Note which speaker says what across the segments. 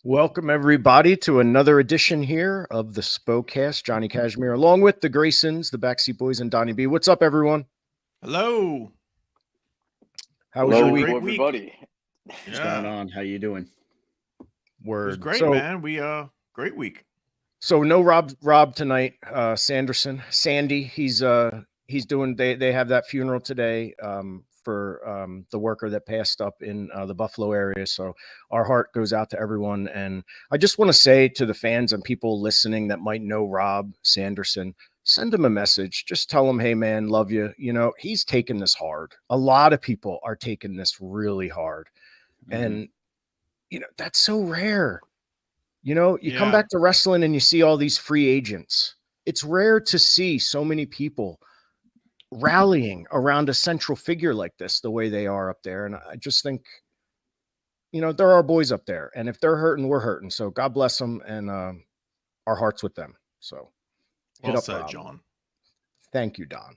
Speaker 1: Welcome, everybody, to another edition here of the Spokecast. Johnny Cashmere, along with the Graysons, the BackSeat Boyz, and Donnie B. What's up, everyone?
Speaker 2: Hello.
Speaker 1: How was your week?
Speaker 3: Hello, everybody.
Speaker 4: What's going on? How you doing?
Speaker 1: Word.
Speaker 2: It was great,
Speaker 1: so,
Speaker 2: man. Great week.
Speaker 1: So no Rob tonight. Sandy. He's doing. They have that funeral today. For the worker that passed up in the Buffalo area. So our heart goes out to everyone. And I just want to say to the fans and people listening that might know Rob Sanderson, send him a message. Just tell him, hey, man, love you. You know, he's taking this hard. A lot of people are taking this really hard. And, you know, that's so rare. You know, you come back to wrestling and you see all these free agents. It's rare to see so many people rallying around a central figure like this, the way they are up there. And I just think, you know, there are boys up there, and if they're hurting, we're hurting. So God bless them, and our hearts with them. So
Speaker 2: Well said, John.
Speaker 1: Thank you, Don.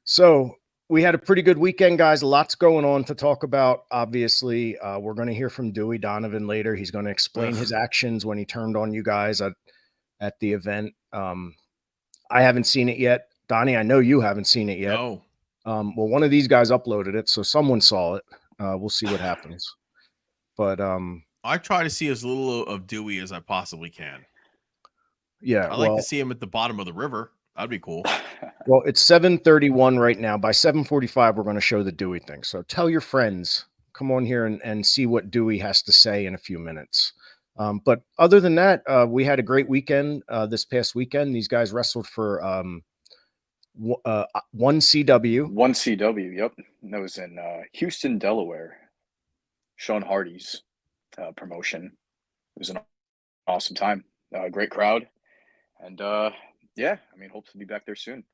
Speaker 1: So we had a pretty good weekend, guys. Lots going on to talk about. Obviously, we're going to hear from Dewey Donovan later. He's going to explain his actions when he turned on you guys at the event. I haven't seen it yet. Donnie, I know you haven't seen it yet.
Speaker 2: No.
Speaker 1: Well, one of these guys uploaded it, so someone saw it. We'll see what happens. But
Speaker 2: I try to see as little of Dewey as I possibly can.
Speaker 1: Yeah,
Speaker 2: I like to see him at the bottom of the river. That'd be cool.
Speaker 1: Well, it's 7:31 right now. By 7:45, we're going to show the Dewey thing. So tell your friends, come on here and see what Dewey has to say in a few minutes. But other than that, we had a great weekend this past weekend. These guys wrestled for 1CW.
Speaker 3: 1CW, yep. That was in Houston, Delaware. Sean Hardy's promotion. It was an awesome time. Great crowd. And yeah, I mean, hope to be back there soon.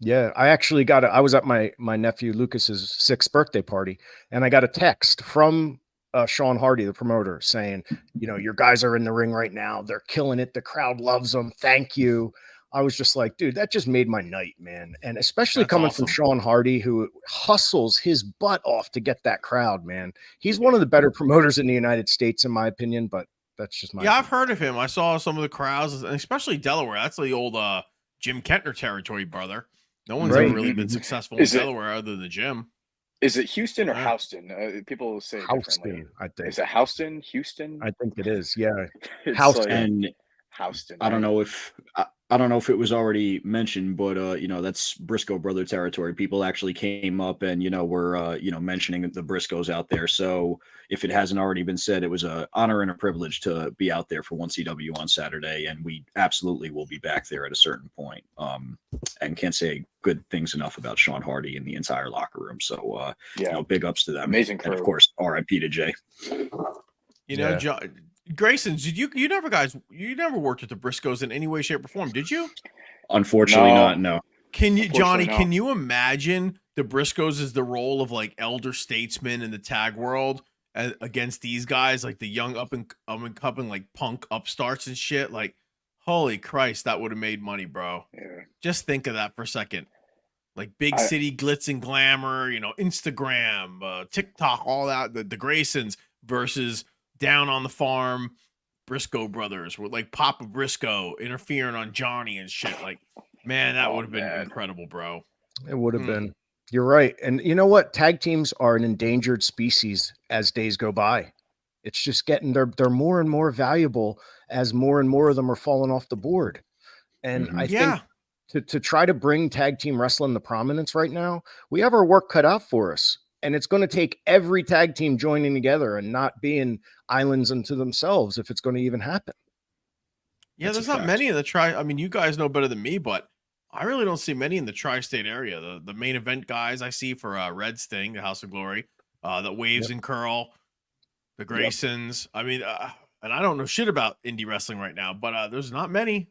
Speaker 1: Yeah, I actually I was at my nephew Lucas's 6th birthday party, and I got a text from Sean Hardy, the promoter, saying, you know, your guys are in the ring right now. They're killing it. The crowd loves them. Thank you. I was just like, dude, that just made my night, man. And especially
Speaker 2: That's
Speaker 1: coming
Speaker 2: awesome.
Speaker 1: from Sean Hardy, who hustles his butt off to get that crowd, man. He's one of the better promoters in the United States, in my opinion, but that's just my opinion.
Speaker 2: I've heard of him. I saw some of the crowds, and especially Delaware. That's the old Jim Kentner territory, brother. No one's ever really been successful in Delaware other than Jim.
Speaker 3: Is it Houston or Houston? People say it differently.
Speaker 1: I think.
Speaker 3: Is it Houston? Houston?
Speaker 1: I think it is. Yeah.
Speaker 3: Houston.
Speaker 4: Like,
Speaker 3: Houston.
Speaker 4: I don't know if it was already mentioned, but you know, that's Briscoe brother territory. People actually came up and, you know, were you know, mentioning the Briscoes out there. So if it hasn't already been said, it was an honor and a privilege to be out there for 1CW on Saturday, and we absolutely will be back there at a certain point. And can't say good things enough about Sean Hardy and the entire locker room. So you know, big ups to them.
Speaker 3: Amazing crew.
Speaker 4: And of course, RIP to Jay.
Speaker 2: You know, Graysons, did you never worked with the Briscoes in any way, shape, or form, did you?
Speaker 4: Unfortunately not, no.
Speaker 2: Can you, Johnny, can you imagine the Briscoes as the role of like elder statesmen in the tag world against these guys, like the young up and coming like punk upstarts and shit? Like, holy Christ, that would have made money, bro.
Speaker 3: Yeah.
Speaker 2: Just think of that for a second. Like big city glitz and glamour, you know, Instagram, TikTok, all that, the Graysons versus down on the farm Briscoe brothers with like Papa Briscoe interfering on Johnny and shit. Like, man, that would have been incredible, bro.
Speaker 1: It would have been. You're right. And you know what? Tag teams are an endangered species as days go by. It's just getting they're more and more valuable as more and more of them are falling off the board. And I think to try to bring tag team wrestling to prominence right now, we have our work cut out for us. And it's going to take every tag team joining together and not being islands unto themselves if it's going to even happen.
Speaker 2: Yeah, there's not many in the I mean, you guys know better than me, but I really don't see many in the tri-state area. The main event guys I see for Red's thing, the House of Glory, the Waves and Curl, the Graysons. I mean, and I don't know shit about indie wrestling right now, but there's not many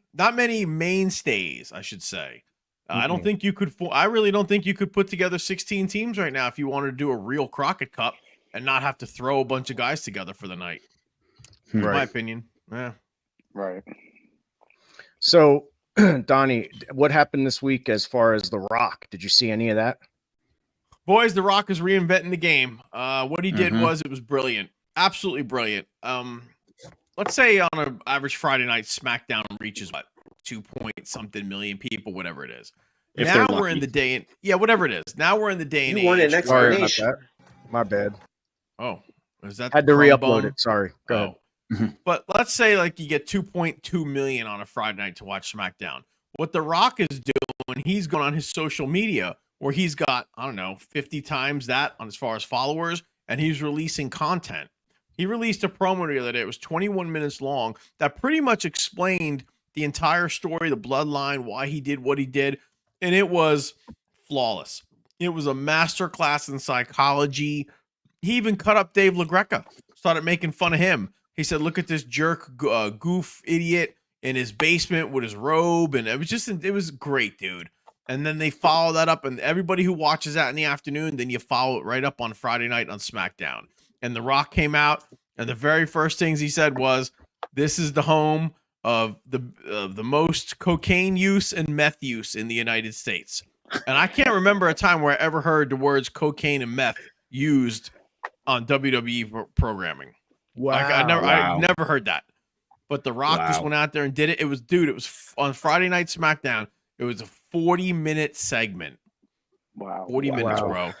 Speaker 2: mainstays, I should say. I don't think you could. I really don't think you could put together 16 teams right now if you wanted to do a real Crockett Cup and not have to throw a bunch of guys together for the night. In my opinion. Yeah.
Speaker 3: Right.
Speaker 1: So, Donnie, what happened this week as far as The Rock? Did you see any of that?
Speaker 2: Boys, The Rock is reinventing the game. What he did was brilliant. Absolutely brilliant. let's say on an average Friday night, SmackDown reaches what 2-point-something million people, whatever it is.
Speaker 4: If
Speaker 2: Now
Speaker 4: they're
Speaker 2: we're in
Speaker 4: lucky.
Speaker 2: the day, whatever it is. Now we're in the day and
Speaker 5: You want an
Speaker 2: age. where-
Speaker 1: Sorry about
Speaker 5: explanation.
Speaker 1: that. My bad.
Speaker 2: Oh, is that
Speaker 1: Had
Speaker 2: the
Speaker 1: to
Speaker 2: crumb
Speaker 1: re-upload
Speaker 2: bum?
Speaker 1: it. Sorry. Go ahead.
Speaker 2: Oh. But let's say like you get 2.2 million on a Friday night to watch SmackDown. What The Rock is doing, he's going on his social media where he's got, I don't know, 50 times that on as far as followers, and he's releasing content. He released a promo the other day. It was 21 minutes long that pretty much explained the entire story, the bloodline, why he did what he did, and it was flawless. It was a masterclass in psychology. He even cut up Dave LaGreca, started making fun of him. He said, look at this jerk, goof idiot in his basement with his robe. And it was great, dude. And then they follow that up, and everybody who watches that in the afternoon, then you follow it right up on Friday night on SmackDown. And The Rock came out, and the very first things he said was, this is the home of the most cocaine use and meth use in the United States. And I can't remember a time where I ever heard the words cocaine and meth used on WWE programming.
Speaker 1: Wow.
Speaker 2: I never heard that. But The Rock just
Speaker 4: Wow.
Speaker 2: went out there and did it. It was on Friday Night SmackDown. It was a 40-minute segment.
Speaker 3: Wow.
Speaker 2: 40 minutes,
Speaker 1: Wow.
Speaker 2: bro.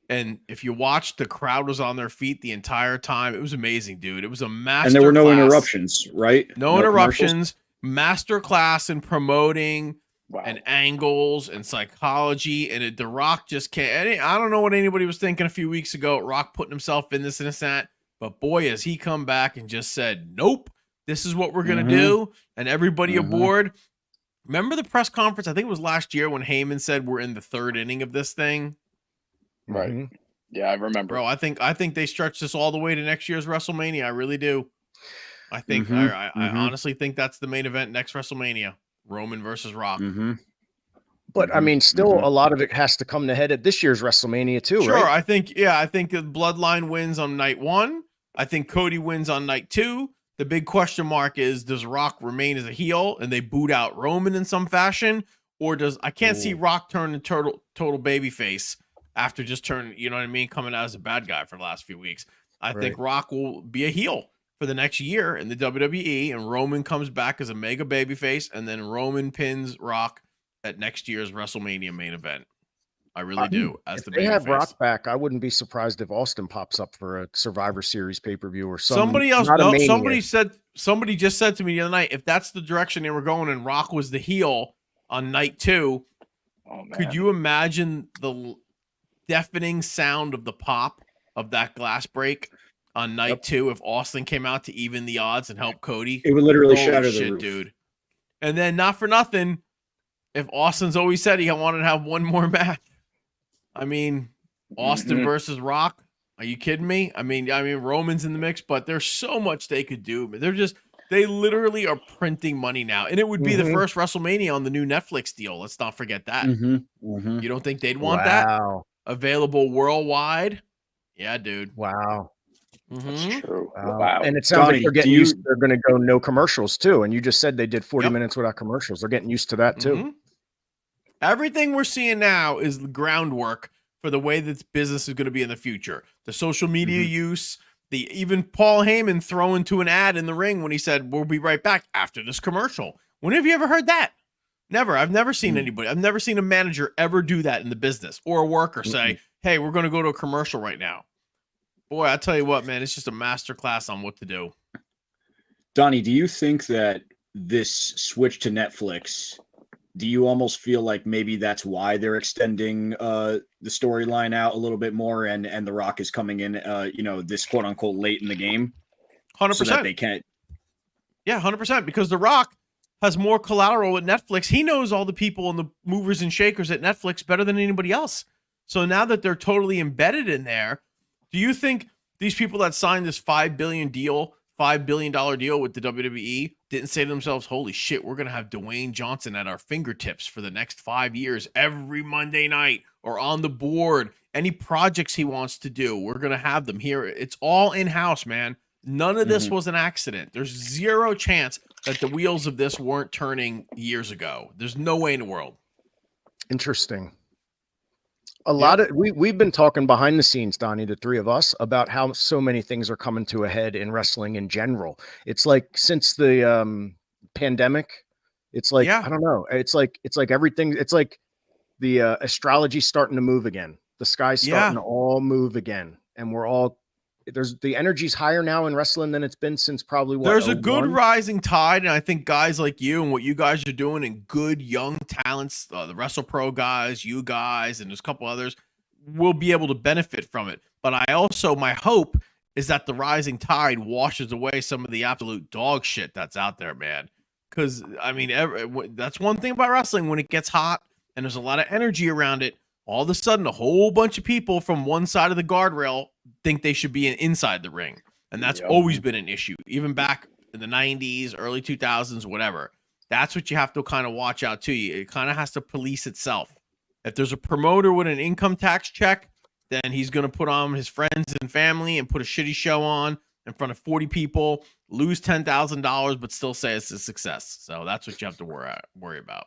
Speaker 2: And if you watched, the crowd was on their feet the entire time. It was amazing, dude. It was a master
Speaker 4: And there were no
Speaker 2: class.
Speaker 4: interruptions, right?
Speaker 2: No
Speaker 4: commercials?
Speaker 2: interruptions. Master class in promoting
Speaker 3: Wow.
Speaker 2: and angles and psychology. And The Rock just can't. I don't know what anybody was thinking a few weeks ago. Rock putting himself in this and that. But boy, has he come back and just said, nope, this is what we're going to do. And everybody aboard. Remember the press conference? I think it was last year when Heyman said we're in the third inning of this thing.
Speaker 3: Right.
Speaker 1: Mhm.
Speaker 3: Yeah, I remember.
Speaker 2: Bro, I think they stretch this all the way to next year's WrestleMania. I really do. I think I honestly think that's the main event next WrestleMania. Roman versus Rock.
Speaker 4: Mm-hmm.
Speaker 1: But I mean, still a lot of it has to come to head at this year's WrestleMania too,
Speaker 2: Sure,
Speaker 1: right?
Speaker 2: I think the Bloodline wins on night 1. I think Cody wins on night 2. The big question mark is, does Rock remain as a heel and they boot out Roman in some fashion, or I can't see Rock turn the total babyface after just turning, you know what I mean, coming out as a bad guy for the last few weeks. I think Rock will be a heel for the next year in the WWE, and Roman comes back as a mega babyface, and then Roman pins Rock at next year's WrestleMania main event. I really do. As
Speaker 1: If
Speaker 2: the
Speaker 1: they have
Speaker 2: babyface.
Speaker 1: Rock back, I wouldn't be surprised if Austin pops up for a Survivor Series pay-per-view or
Speaker 2: Somebody else.
Speaker 1: not a
Speaker 2: No,
Speaker 1: Mania.
Speaker 2: somebody just said to me the other night, if that's the direction they were going and Rock was the heel on night 2,
Speaker 3: Oh, man.
Speaker 2: could you imagine the deafening sound of the pop of that glass break on night 2 if Austin came out to even the odds and help Cody?
Speaker 4: It would literally
Speaker 2: Holy
Speaker 4: shatter the
Speaker 2: shit,
Speaker 4: roof.
Speaker 2: dude. And then not for nothing, if Austin's always said he wanted to have one more match. I mean, Austin versus Rock. Are you kidding me? I mean, Roman's in the mix, but there's so much they could do. But they literally are printing money now. And it would be the first WrestleMania on the new Netflix deal. Let's not forget that. You don't think they'd want that?
Speaker 1: Wow.
Speaker 2: Available worldwide? Yeah, dude.
Speaker 1: Wow.
Speaker 3: That's true.
Speaker 1: Wow.
Speaker 3: Wow.
Speaker 1: And it sounds
Speaker 4: Donnie,
Speaker 1: like they're
Speaker 4: do
Speaker 1: getting
Speaker 4: you-
Speaker 1: used. They're going to go no commercials too. And you just said they did 40
Speaker 2: Yep.
Speaker 1: minutes without commercials. They're getting used to that too.
Speaker 2: Mhm. Everything we're seeing now is the groundwork for the way that business is going to be in the future. The social media use, even Paul Heyman throwing to an ad in the ring when he said, we'll be right back after this commercial. When have you ever heard that? Never. I've never seen anybody. I've never seen a manager ever do that in the business, or a worker say, hey, we're going to go to a commercial right now. Boy, I tell you what, man, it's just a master class on what to do.
Speaker 4: Donnie, do you think that this switch to Netflix, do you almost feel like maybe that's why they're extending the storyline out a little bit more, and The Rock is coming in, this quote unquote late in the game?
Speaker 2: 100%.
Speaker 4: So that they can't.
Speaker 2: Yeah, 100%. Because The Rock has more collateral at Netflix. He knows all the people and the movers and shakers at Netflix better than anybody else. So now that they're totally embedded in there, do you think these people that signed this $5 billion deal with the WWE didn't say to themselves, holy shit, we're going to have Dwayne Johnson at our fingertips for the next 5 years, every Monday night, or on the board, any projects he wants to do, we're going to have them here. It's all in-house, man. None of this was an accident. There's zero chance that the wheels of this weren't turning years ago. There's no way in the world.
Speaker 1: Interesting. A lot of we've been talking behind the scenes, Donnie, the three of us, about how so many things are coming to a head in wrestling in general. It's like since the pandemic, it's like I don't know. It's like everything. It's like the astrology starting to move again. The sky's starting to all move again, and we're all the energy's higher now in wrestling than it's been since probably
Speaker 2: there's a good rising tide, and I think guys like you and what you guys are doing, and good young talents, the WrestlePro guys, you guys, and there's a couple others, will be able to benefit from it. But I also, my hope is that the rising tide washes away some of the absolute dog shit that's out there, man. Because I mean, that's one thing about wrestling: when it gets hot and there's a lot of energy around it, all of a sudden a whole bunch of people from one side of the guardrail think they should be inside the ring. And that's always been an issue, even back in the 90s, early 2000s, whatever. That's what you have to kind of watch out to. It kind of has to police itself. If there's a promoter with an income tax check, then he's going to put on his friends and family and put a shitty show on in front of 40 people, lose $10,000, but still say it's a success. So that's what you have to worry about.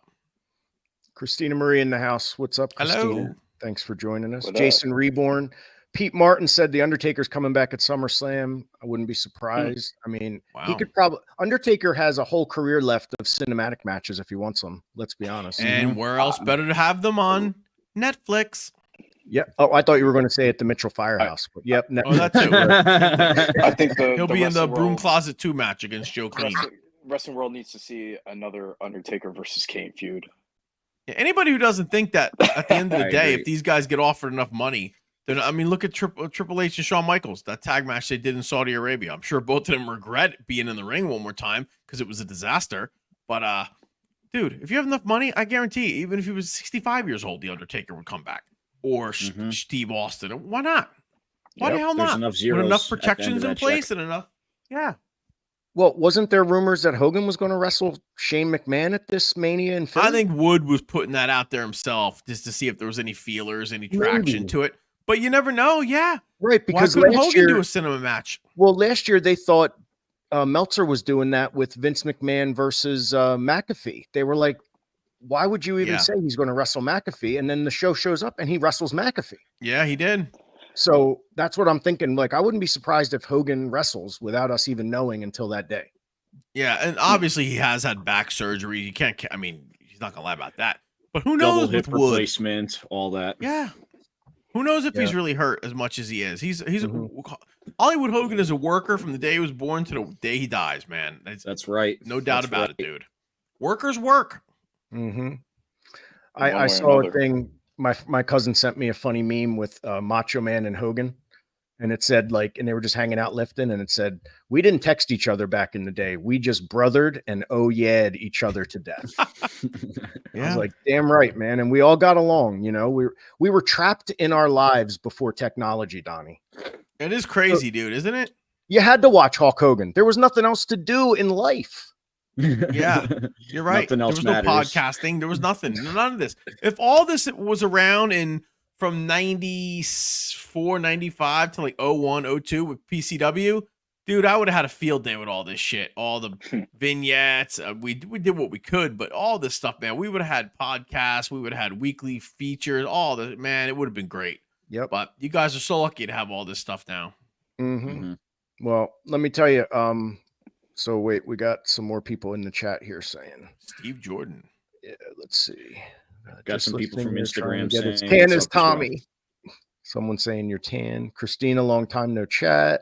Speaker 1: Christina Marie in the house. What's up, Christina?
Speaker 2: Hello.
Speaker 1: Thanks for joining us.
Speaker 3: What
Speaker 1: Jason Reborn. Pete Martin said the Undertaker's coming back at SummerSlam. I wouldn't be surprised. I mean, he could probably Undertaker has a whole career left of cinematic matches if he wants them. Let's be honest.
Speaker 2: And where else better to have them on Netflix?
Speaker 1: Yeah. Oh, I thought you were going to say at the Mitchell Firehouse. But yep.
Speaker 2: That too.
Speaker 3: I think
Speaker 2: he'll be in the Broom Closet 2 match against Joe Clean.
Speaker 3: Wrestling World needs to see another Undertaker versus Kane feud.
Speaker 2: Yeah, anybody who doesn't think that at the end of the day, if these guys get offered enough money, then I mean, look at Triple H and Shawn Michaels, that tag match they did in Saudi Arabia. I'm sure both of them regret being in the ring one more time because it was a disaster. But dude, if you have enough money, I guarantee, even if he was 65 years old, the Undertaker would come back, or Steve Austin. Why not? Why the hell not?
Speaker 4: Enough
Speaker 2: with enough protections in place and enough,
Speaker 1: Well, wasn't there rumors that Hogan was going to wrestle Shane McMahon at this Mania in Philly?
Speaker 2: I think Wood was putting that out there himself just to see if there was any feelers, any traction to it. But you never know. Yeah.
Speaker 1: Right. Because
Speaker 2: why couldn't Hogan do a cinema match?
Speaker 1: Well, last year they thought Meltzer was doing that with Vince McMahon versus McAfee. They were like, why would you even say he's going to wrestle McAfee? And then the show shows up and he wrestles McAfee.
Speaker 2: Yeah, he did.
Speaker 1: So that's what I'm thinking. Like, I wouldn't be surprised if Hogan wrestles without us even knowing until that day.
Speaker 2: Yeah. And obviously he has had back surgery. You can't, I mean, he's not going to lie about that. But who knows with Wood?
Speaker 4: Replacement, all that.
Speaker 2: Yeah. Who knows if he's really hurt as much as he is? He's Hollywood Hogan is a worker from the day he was born to the day he dies, man.
Speaker 4: That's right.
Speaker 2: No doubt about it, dude. Workers work.
Speaker 1: I saw a thing. My cousin sent me a funny meme with Macho Man and Hogan. And it said and they were just hanging out lifting. And it said, we didn't text each other back in the day. We just brothered and yeah-ed each other to death. I was like, damn right, man. And we all got along, you know, we were trapped in our lives before technology, Donnie.
Speaker 2: It is crazy, dude, isn't it?
Speaker 1: You had to watch Hulk Hogan. There was nothing else to do in life.
Speaker 2: Yeah, you're right. There was no podcasting. There was nothing. None of this. If all this was around from 94, 95 to like 01, 02 with PCW, dude, I would have had a field day with all this shit. All the vignettes. We did what we could, but all this stuff, man, we would have had podcasts. We would have had weekly features. All the man, it would have been great.
Speaker 1: Yep.
Speaker 2: But you guys are so lucky to have all this stuff now.
Speaker 1: Well, let me tell you. So wait, we got some more people in the chat here saying
Speaker 2: Steve Jordan.
Speaker 1: Yeah, let's see.
Speaker 4: Got some people from Instagram
Speaker 1: saying as tan as Tommy. Someone saying you're tan. Christina, long time no chat.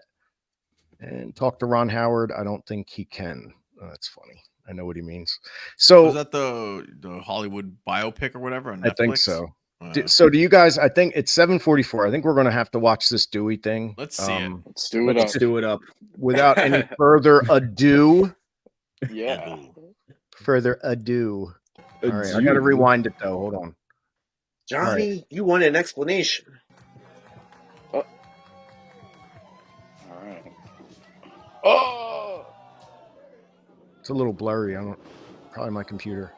Speaker 1: And talk to Ron Howard. I don't think he can. Oh, that's funny. I know what he means. So
Speaker 2: was that the Hollywood biopic or whatever on Netflix?
Speaker 1: I think so. So do you guys? I think it's 7:44. I think we're going to have to watch this Dewey thing.
Speaker 2: Let's see it.
Speaker 3: Let's do it. Let's
Speaker 4: do it up.
Speaker 1: Without any further ado.
Speaker 3: Yeah.
Speaker 1: Further ado. All right, I got to rewind it though. Hold on.
Speaker 5: Johnny, you want an explanation.
Speaker 3: All right. Oh!
Speaker 1: It's a little blurry. Probably my computer.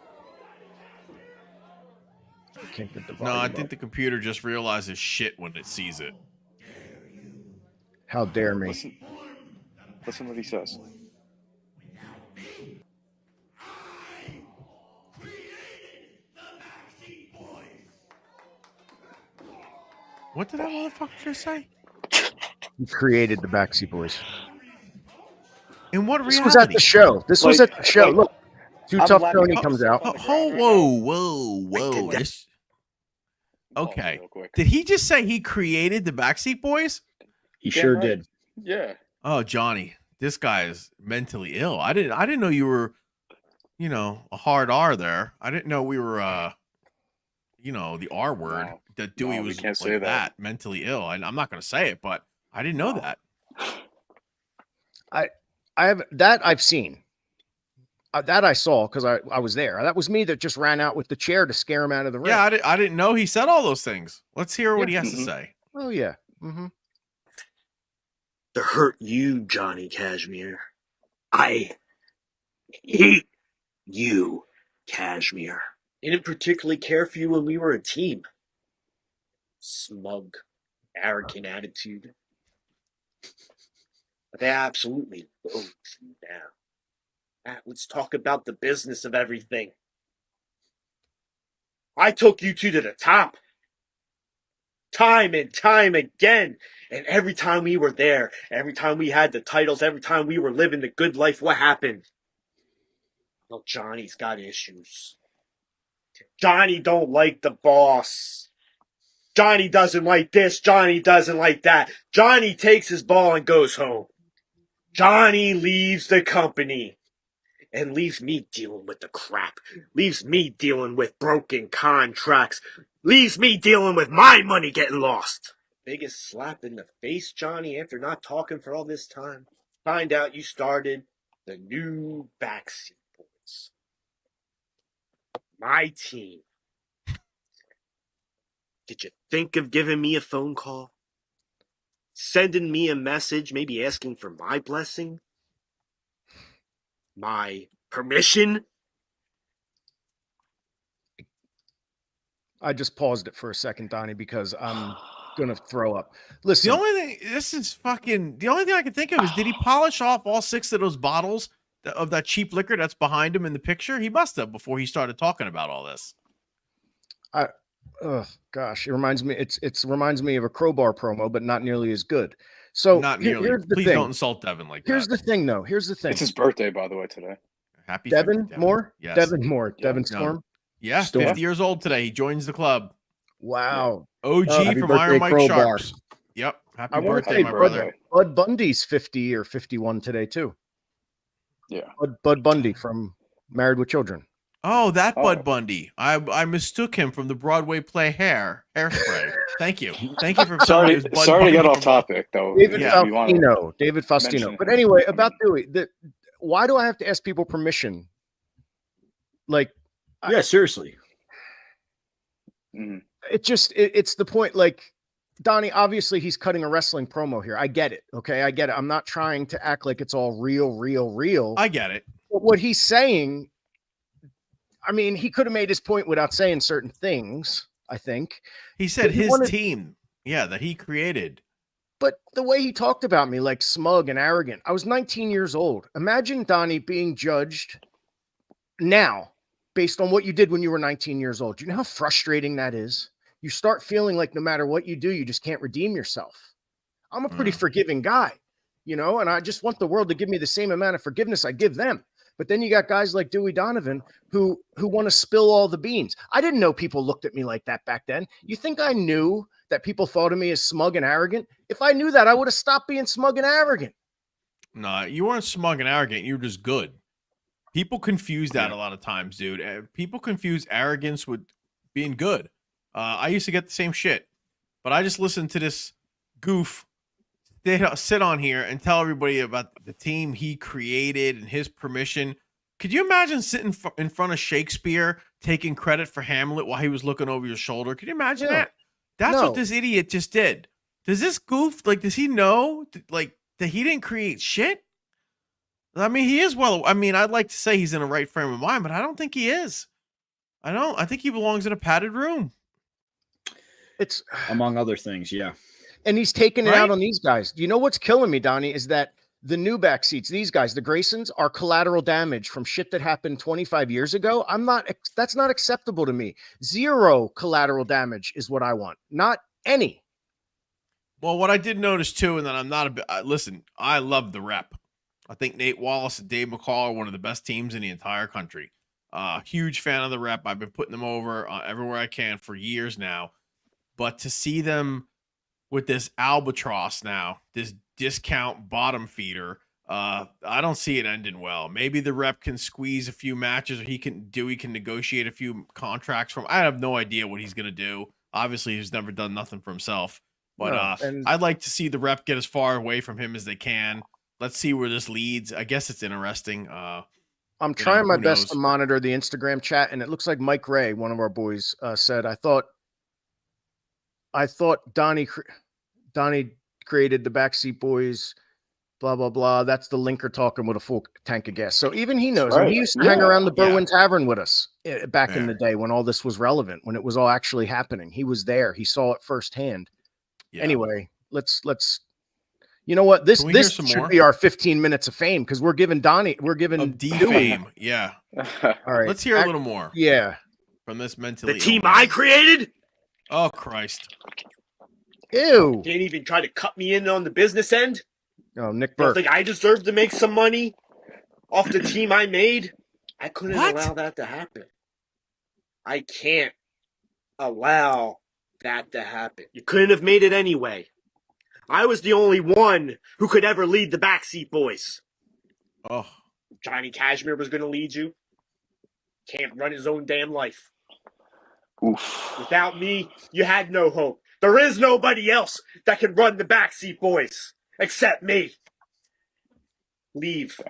Speaker 1: I can't get the volume
Speaker 2: I think the computer just realizes shit when it sees it.
Speaker 1: How dare me.
Speaker 3: Listen what he says.
Speaker 2: What did that motherfucker just say?
Speaker 1: He created the BackSeat Boys.
Speaker 2: In what reality?
Speaker 1: This was at the show. This was at the show. Look, Too
Speaker 3: I'm
Speaker 1: Tough
Speaker 3: laughing
Speaker 1: Tony
Speaker 3: at
Speaker 1: comes
Speaker 3: myself
Speaker 1: out.
Speaker 3: on the ground right
Speaker 2: Whoa.
Speaker 5: that.
Speaker 2: This...
Speaker 3: Pause
Speaker 2: Okay.
Speaker 3: real quick.
Speaker 2: Did he just say he created the BackSeat Boys?
Speaker 4: He
Speaker 3: Damn
Speaker 4: sure
Speaker 3: right.
Speaker 4: did.
Speaker 3: Yeah.
Speaker 2: Oh, Johnny, this guy is mentally ill. I didn't know you were, a hard R there. I didn't know we were, the R word
Speaker 3: No.
Speaker 2: that Dewey
Speaker 3: No, we
Speaker 2: was
Speaker 3: can't
Speaker 2: like
Speaker 3: say
Speaker 2: that.
Speaker 3: that.
Speaker 2: Mentally ill. I'm not going to say it, but I didn't know
Speaker 3: No.
Speaker 2: that.
Speaker 1: I've seen. That I saw because I was there. That was me that just ran out with the chair to scare him out of the ring.
Speaker 2: Yeah, I didn't know he said all those things. Let's hear what he has to
Speaker 3: Mhm.
Speaker 2: say.
Speaker 1: Oh yeah. Mm-hmm.
Speaker 5: To hurt you, Johnny Cashmere. I hate you, Cashmere. I didn't particularly care for you when we were a team. Smug, arrogant attitude. But I absolutely loathe you now. Matt, let's talk about the business of everything. I took you two to the top. Time and time again. And every time we were there, every time we had the titles, every time we were living the good life, what happened? Well, Johnny's got issues. Johnny don't like the boss. Johnny doesn't like this. Johnny doesn't like that. Johnny takes his ball and goes home. Johnny leaves the company and leaves me dealing with the crap. Leaves me dealing with broken contracts. Leaves me dealing with my money getting lost. Biggest slap in the face, Johnny, after not talking for all this time. Find out you started the new BackSeat Boys. My team. Did you think of giving me a phone call? Sending me a message, maybe asking for my blessing? My permission?
Speaker 1: I just paused it for a second, Donnie, because I'm gonna throw up. Listen,
Speaker 2: The only thing I can think of is, did he polish off all 6 of those bottles of that cheap liquor that's behind him in the picture? He must have before he started talking about all this.
Speaker 1: oh gosh, it reminds me. It's reminds me of a Crowbar promo, but not nearly as good. So
Speaker 2: Not nearly.
Speaker 1: here's the
Speaker 2: Please
Speaker 1: thing.
Speaker 2: don't insult Devin like
Speaker 1: Here's
Speaker 2: that.
Speaker 1: the thing, though. Here's the thing.
Speaker 3: It's his birthday, by the way, today.
Speaker 2: Happy
Speaker 1: Devin
Speaker 2: 50th,
Speaker 1: Moore.
Speaker 2: Yes.
Speaker 1: Devin Moore.
Speaker 3: Yeah.
Speaker 1: Devin
Speaker 2: No.
Speaker 1: Storm.
Speaker 2: Yeah,
Speaker 1: Storm.
Speaker 2: 50 years old today. He joins the club.
Speaker 1: Wow.
Speaker 2: OG
Speaker 1: Happy
Speaker 2: from
Speaker 4: birthday,
Speaker 2: Iron Mike
Speaker 4: Crowbar.
Speaker 2: Sharps. Yep. Happy
Speaker 1: I want to
Speaker 2: birthday,
Speaker 1: say
Speaker 2: my
Speaker 3: Happy
Speaker 2: brother.
Speaker 3: birthday.
Speaker 1: Bud Bundy's 50 or 51 today too.
Speaker 3: Yeah.
Speaker 1: Bud Bundy from Married with Children.
Speaker 2: Oh, that
Speaker 3: Oh.
Speaker 2: Bud Bundy. I mistook him from the Broadway play Hairspray. Thank you. Thank you for telling me it was Bud
Speaker 3: Sorry to get
Speaker 2: Bundy
Speaker 3: off
Speaker 2: from-
Speaker 3: topic, though.
Speaker 1: David
Speaker 2: Yeah.
Speaker 3: If you wanna
Speaker 1: Faustino. David Faustino.
Speaker 3: mention
Speaker 1: But
Speaker 3: him.
Speaker 1: anyway,
Speaker 3: I
Speaker 1: about
Speaker 3: mean-
Speaker 1: Dewey, why do I have to ask people permission? Like,
Speaker 4: Yeah, seriously.
Speaker 3: Mhm.
Speaker 1: it's the point. Like, Donnie, obviously he's cutting a wrestling promo here. I get it. Okay. I get it. I'm not trying to act like it's all real.
Speaker 2: I get it.
Speaker 1: But what he's saying, I mean, he could have made his point without saying certain things, I think.
Speaker 2: He said
Speaker 1: He
Speaker 2: his
Speaker 1: wanted-
Speaker 2: team. Yeah, that he created.
Speaker 1: But the way he talked about me, like smug and arrogant, I was 19 years old. Imagine, Donnie, being judged now based on what you did when you were 19 years old. Do you know how frustrating that is? You start feeling like no matter what you do, you just can't redeem yourself. I'm a pretty forgiving guy, and I just want the world to give me the same amount of forgiveness I give them. But then you got guys like Dewey Donovan who want to spill all the beans. I didn't know people looked at me like that back then. You think I knew that people thought of me as smug and arrogant? If I knew that, I would have stopped being smug and arrogant.
Speaker 2: No, you weren't smug and arrogant. You were just good. People confuse that a lot of times, dude. People confuse arrogance with being good. I used to get the same shit, but I just listened to this goof sit on here and tell everybody about the team he created and his permission. Could you imagine sitting in front of Shakespeare taking credit for Hamlet while he was looking over your shoulder? Could you imagine that? That's
Speaker 1: No.
Speaker 2: what this idiot just did. Does this goof, does he know, that he didn't create shit? I mean, he is I'd like to say he's in the right frame of mind, but I don't think he is. I think he belongs in a padded room.
Speaker 1: It's
Speaker 4: Among other things, yeah.
Speaker 1: and he's taking it
Speaker 2: Right?
Speaker 1: out on these guys. You know what's killing me, Donnie, is that the new backseats, these guys, the Graysons, are collateral damage from shit that happened 25 years ago. That's not acceptable to me. Zero collateral damage is what I want. Not any.
Speaker 2: Well, what I did notice too, and then I'm not a bit. Listen, I love the rep. I think Nate Wallace and Dave McCall are one of the best teams in the entire country. Huge fan of the rep. I've been putting them over everywhere I can for years now. But to see them with this albatross now, this discount bottom feeder, I don't see it ending well. Maybe the rep can squeeze a few matches, or Dewey can negotiate a few contracts from. I have no idea what he's gonna do. Obviously, he's never done nothing for himself. But I'd like to see the rep get as far away from him as they can. Let's see where this leads. I guess it's interesting.
Speaker 1: I'm trying my best to monitor the Instagram chat, and it looks like Mike Ray, one of our boys, said, I thought Donnie created the Backseat Boys, blah, blah, blah. That's the linker talking with a full tank of gas. So even he knows.
Speaker 3: Right.
Speaker 1: He used to hang around the Berwyn Tavern with us back in the day when all this was relevant, when it was all actually happening. He was there. He saw it firsthand. Yeah. Anyway, let's you know what? This should be our 15 minutes of fame, because we're giving
Speaker 2: D fame. Yeah.
Speaker 1: All right.
Speaker 2: Let's hear a little more.
Speaker 1: Yeah.
Speaker 2: From this mentally.
Speaker 5: The team I created?
Speaker 2: Oh, Christ.
Speaker 1: Ew.
Speaker 5: Didn't even try to cut me in on the business end?
Speaker 1: Oh, Nick Burke.
Speaker 5: Don't think I deserve to make some money off the team I made? I couldn't allow that to happen. I can't allow that to happen. You couldn't have made it anyway. I was the only one who could ever lead the Backseat Boys.
Speaker 2: Oh.
Speaker 5: Johnny Cashmere was going to lead you. Can't run his own damn life.
Speaker 3: Oof.
Speaker 5: Without me, you had no hope. There is nobody else that can run the Backseat Boys except me. Leave.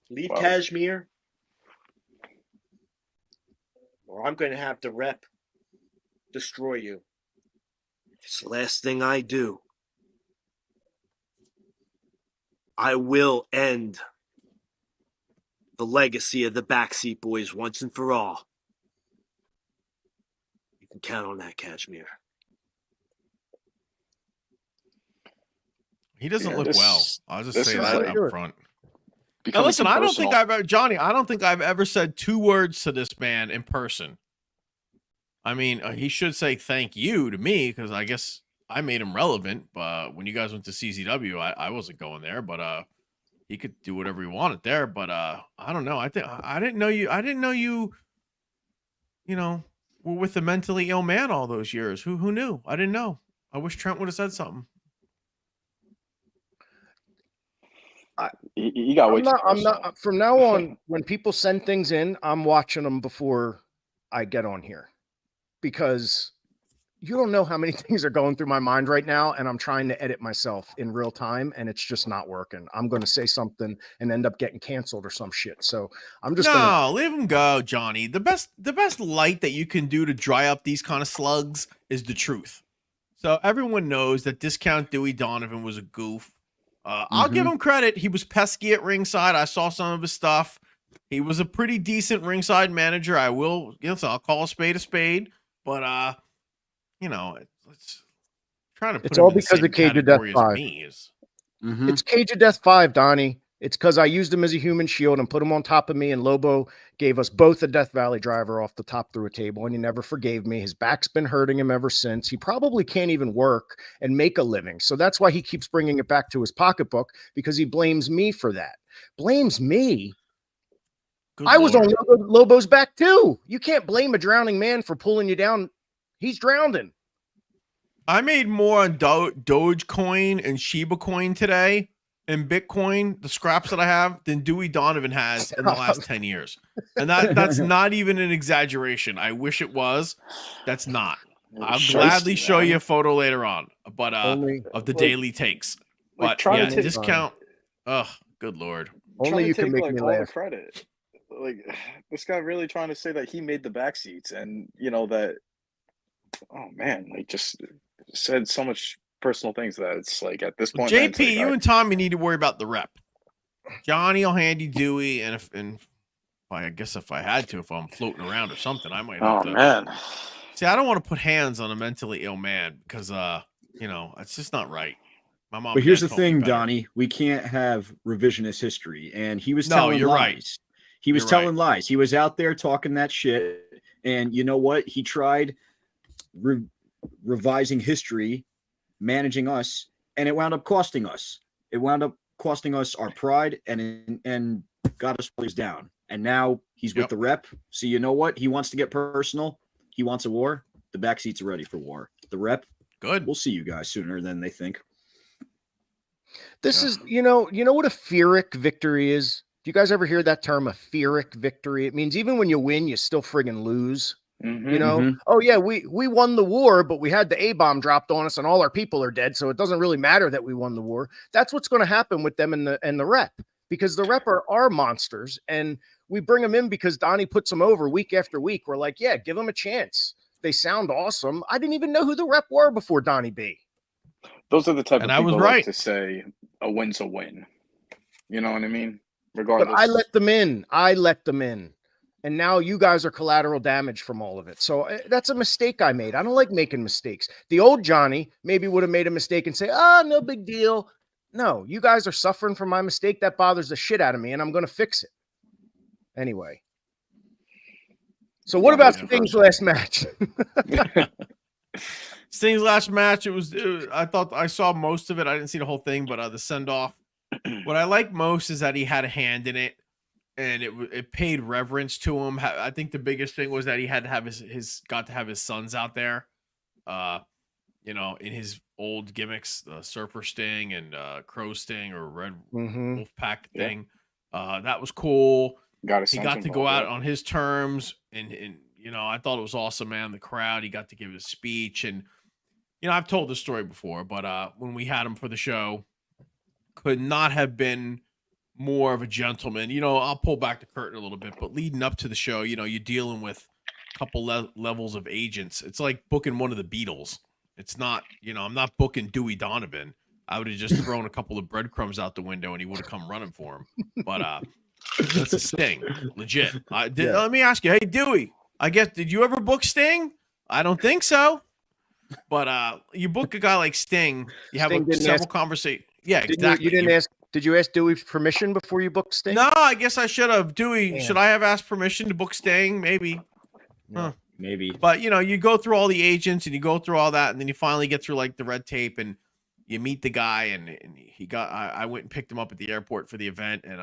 Speaker 5: Leave Cashmere, or I'm going to have the rep destroy you. It's the last thing I do. I will end the legacy of the Backseat Boys once and for all. You can count on that, Cashmere.
Speaker 2: He doesn't look well. I'll just say that up front. Now listen, I don't think I've ever said 2 words to this man in person. I mean, he should say thank you to me, because I guess I made him relevant. But when you guys went to CZW, I wasn't going there. But he could do whatever he wanted there. But I don't know. I didn't know you. You know, were with a mentally ill man all those years. Who knew? I didn't know. I wish Trent would have said something.
Speaker 3: You got way too
Speaker 1: I'm not from now on. When people send things in, I'm watching them before I get on here, because you don't know how many things are going through my mind right now, and I'm trying to edit myself in real time, and it's just not working. I'm going to say something and end up getting canceled or some shit. So I'm just
Speaker 2: leave him go, Johnny. The best light that you can do to dry up these kind of slugs is the truth. So everyone knows that Discount Dewey Donovan was a goof. I'll give him credit. He was pesky at ringside. I saw some of his stuff. He was a pretty decent ringside manager. I will, I'll call a spade. But it's trying to put
Speaker 1: it's all because of Cage of Death 5. It's Cage of Death 5, Donnie. It's because I used him as a human shield and put him on top of me, and Lobo gave us both a Death Valley driver off the top through a table, and he never forgave me. His back's been hurting him ever since. He probably can't even work and make a living. So that's why he keeps bringing it back to his pocketbook, because he blames me for that. Blames me? I was on Lobo's back too. You can't blame a drowning man for pulling you down. He's drowning.
Speaker 2: I made more on Dogecoin and Shiba Coin today, and Bitcoin, the scraps that I have, than Dewey Donovan has in the last 10 years. And that's not even an exaggeration. I wish it was. That's not. I'll gladly show you a photo later on, but of the daily takes. But yeah, Discount. Oh, good Lord.
Speaker 1: Only you can make me laugh.
Speaker 3: All the credit. Like, this guy really trying to say that he made the backseats, and that, oh man, like, just said so much personal things that it's like, at this point,
Speaker 2: JP, like, you and Tommy need to worry about the rep. Johnny will hand you Dewey, and I guess if I had to, if I'm floating around or something, I might have to.
Speaker 3: Man.
Speaker 2: See, I don't want to put hands on a mentally ill man, because it's just not right. My mom.
Speaker 4: But here's the thing, Donnie, we can't have revisionist history, and he was telling lies.
Speaker 2: Right.
Speaker 4: He was telling lies. He was out there talking that shit, and you know what? He tried revising history managing us, and it wound up costing us. It wound up costing us our pride and got us players down. And now he's with the rep. So you know what? He wants to get personal. He wants a war. The backseats are ready for war. The rep,
Speaker 2: good.
Speaker 4: We'll see you guys sooner than they think.
Speaker 1: This is, you know what a Pyrrhic victory is? Do you guys ever hear that term, a Pyrrhic victory? It means even when you win, you still friggin' lose.
Speaker 3: Mm-hmm.
Speaker 1: You know, oh yeah, we won the war, but we had the A-bomb dropped on us and all our people are dead. So it doesn't really matter that we won the war. That's what's going to happen with them and the rep, because the rep are monsters, and we bring them in because Donnie puts them over week after week. We're like, yeah, give them a chance. They sound awesome. I didn't even know who the rep were before Donnie B.
Speaker 3: Those are the type of people
Speaker 2: right.
Speaker 3: like to say a win's a win. You know what I mean? Regardless.
Speaker 1: But I let them in. And now you guys are collateral damage from all of it. So that's a mistake I made. I don't like making mistakes. The old Johnny maybe would have made a mistake and say, oh, no big deal. No, you guys are suffering from my mistake. That bothers the shit out of me, and I'm going to fix it. Anyway. So what about Sting's last match?
Speaker 2: Sting's last match, I thought I saw most of it. I didn't see the whole thing, but the send-off. What I like most is that he had a hand in it, and it paid reverence to him. I think the biggest thing was that he had to have got to have his sons out there, in his old gimmicks, Surfer Sting and Crow Sting or Red Wolf Pack thing. That was cool. He got to go out on his terms, and I thought it was awesome, man. The crowd, he got to give his speech, and I've told this story before, but when we had him for the show, could not have been more of a gentleman. I'll pull back the curtain a little bit, but leading up to the show, you're dealing with a couple levels of agents. It's like booking one of the Beatles. It's not, I'm not booking Dewey Donovan. I would have just thrown a couple of breadcrumbs out the window and he would have come running for him. But that's a Sting, legit. Let me ask you, hey Dewey, I guess, did you ever book Sting? I don't think so. But you book a guy like Sting, you have several conversations. Yeah, exactly.
Speaker 1: You didn't ask. Did you ask Dewey's permission before you booked Sting?
Speaker 2: No, I guess I should have. Dewey, should I have asked permission to book Sting? Maybe.
Speaker 1: No,
Speaker 4: maybe.
Speaker 2: But you go through all the agents and you go through all that, and then you finally get through like the red tape, and you meet the guy, and he got. I went and picked him up at the airport for the event, and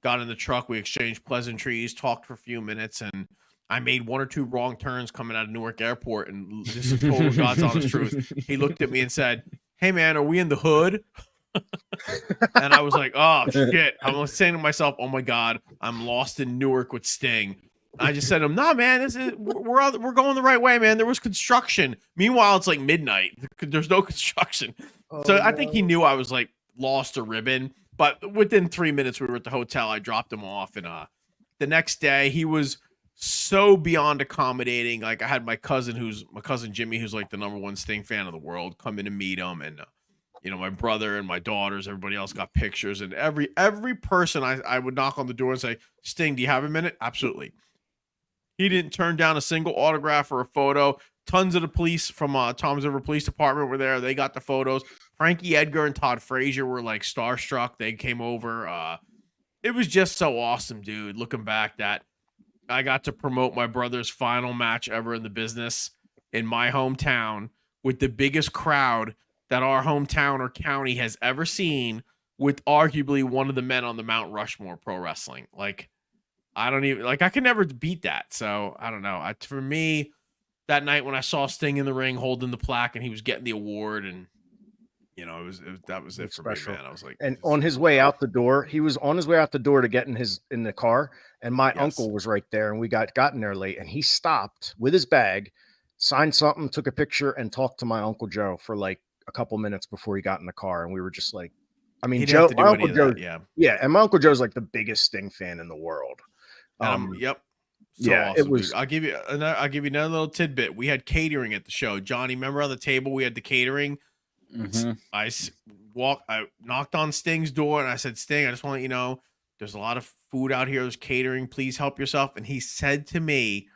Speaker 2: got in the truck. We exchanged pleasantries, talked for a few minutes, and I made one or two wrong turns coming out of Newark Airport, and this is total God's honest truth. He looked at me and said, "Hey man, are we in the hood?" And I was like, "Oh shit!" I'm saying to myself, "Oh my God, I'm lost in Newark with Sting." I just said to him, "Nah, man, we're going the right way, man. There was construction. Meanwhile, it's like midnight. There's no construction." So I think he knew I was like lost a ribbon. But within 3 minutes, we were at the hotel. I dropped him off, and the next day he was so beyond accommodating. Like I had my cousin Jimmy, who's like the #1 Sting fan of the world, come in to meet him, and my brother and my daughters, everybody else got pictures, and every person I would knock on the door and say, "Sting, do you have a minute?" Absolutely. He didn't turn down a single autograph or a photo. Tons of the police from Toms River Police Department were there. They got the photos. Frankie Edgar and Todd Frazier were like starstruck. They came over. It was just so awesome, dude. Looking back, that I got to promote my brother's final match ever in the business in my hometown with the biggest crowd that our hometown or county has ever seen, with arguably one of the men on the Mount Rushmore pro wrestling. Like, I could never beat that. So I don't know. For me, that night when I saw Sting in the ring holding the plaque and he was getting the award, and that was it for me, man. I was like,
Speaker 1: and on his way out the door, he was on his way out the door to get in the car, and my uncle was right there, and we gotten there late, and he stopped with his bag, signed something, took a picture, and talked to my Uncle Joe for like a couple minutes before he got in the car, and we were just like, I mean, Joe, my Uncle Joe, and my Uncle Joe's like the biggest Sting fan in the world.
Speaker 2: Yep.
Speaker 1: So awesome,
Speaker 2: it was. Dude. I'll give you another little tidbit. We had catering at the show. Johnny, remember on the table we had the catering?
Speaker 4: Mm-hmm.
Speaker 2: I knocked on Sting's door and I said, "Sting, I just want to let you know there's a lot of food out here. There's catering. Please help yourself." And he said to me,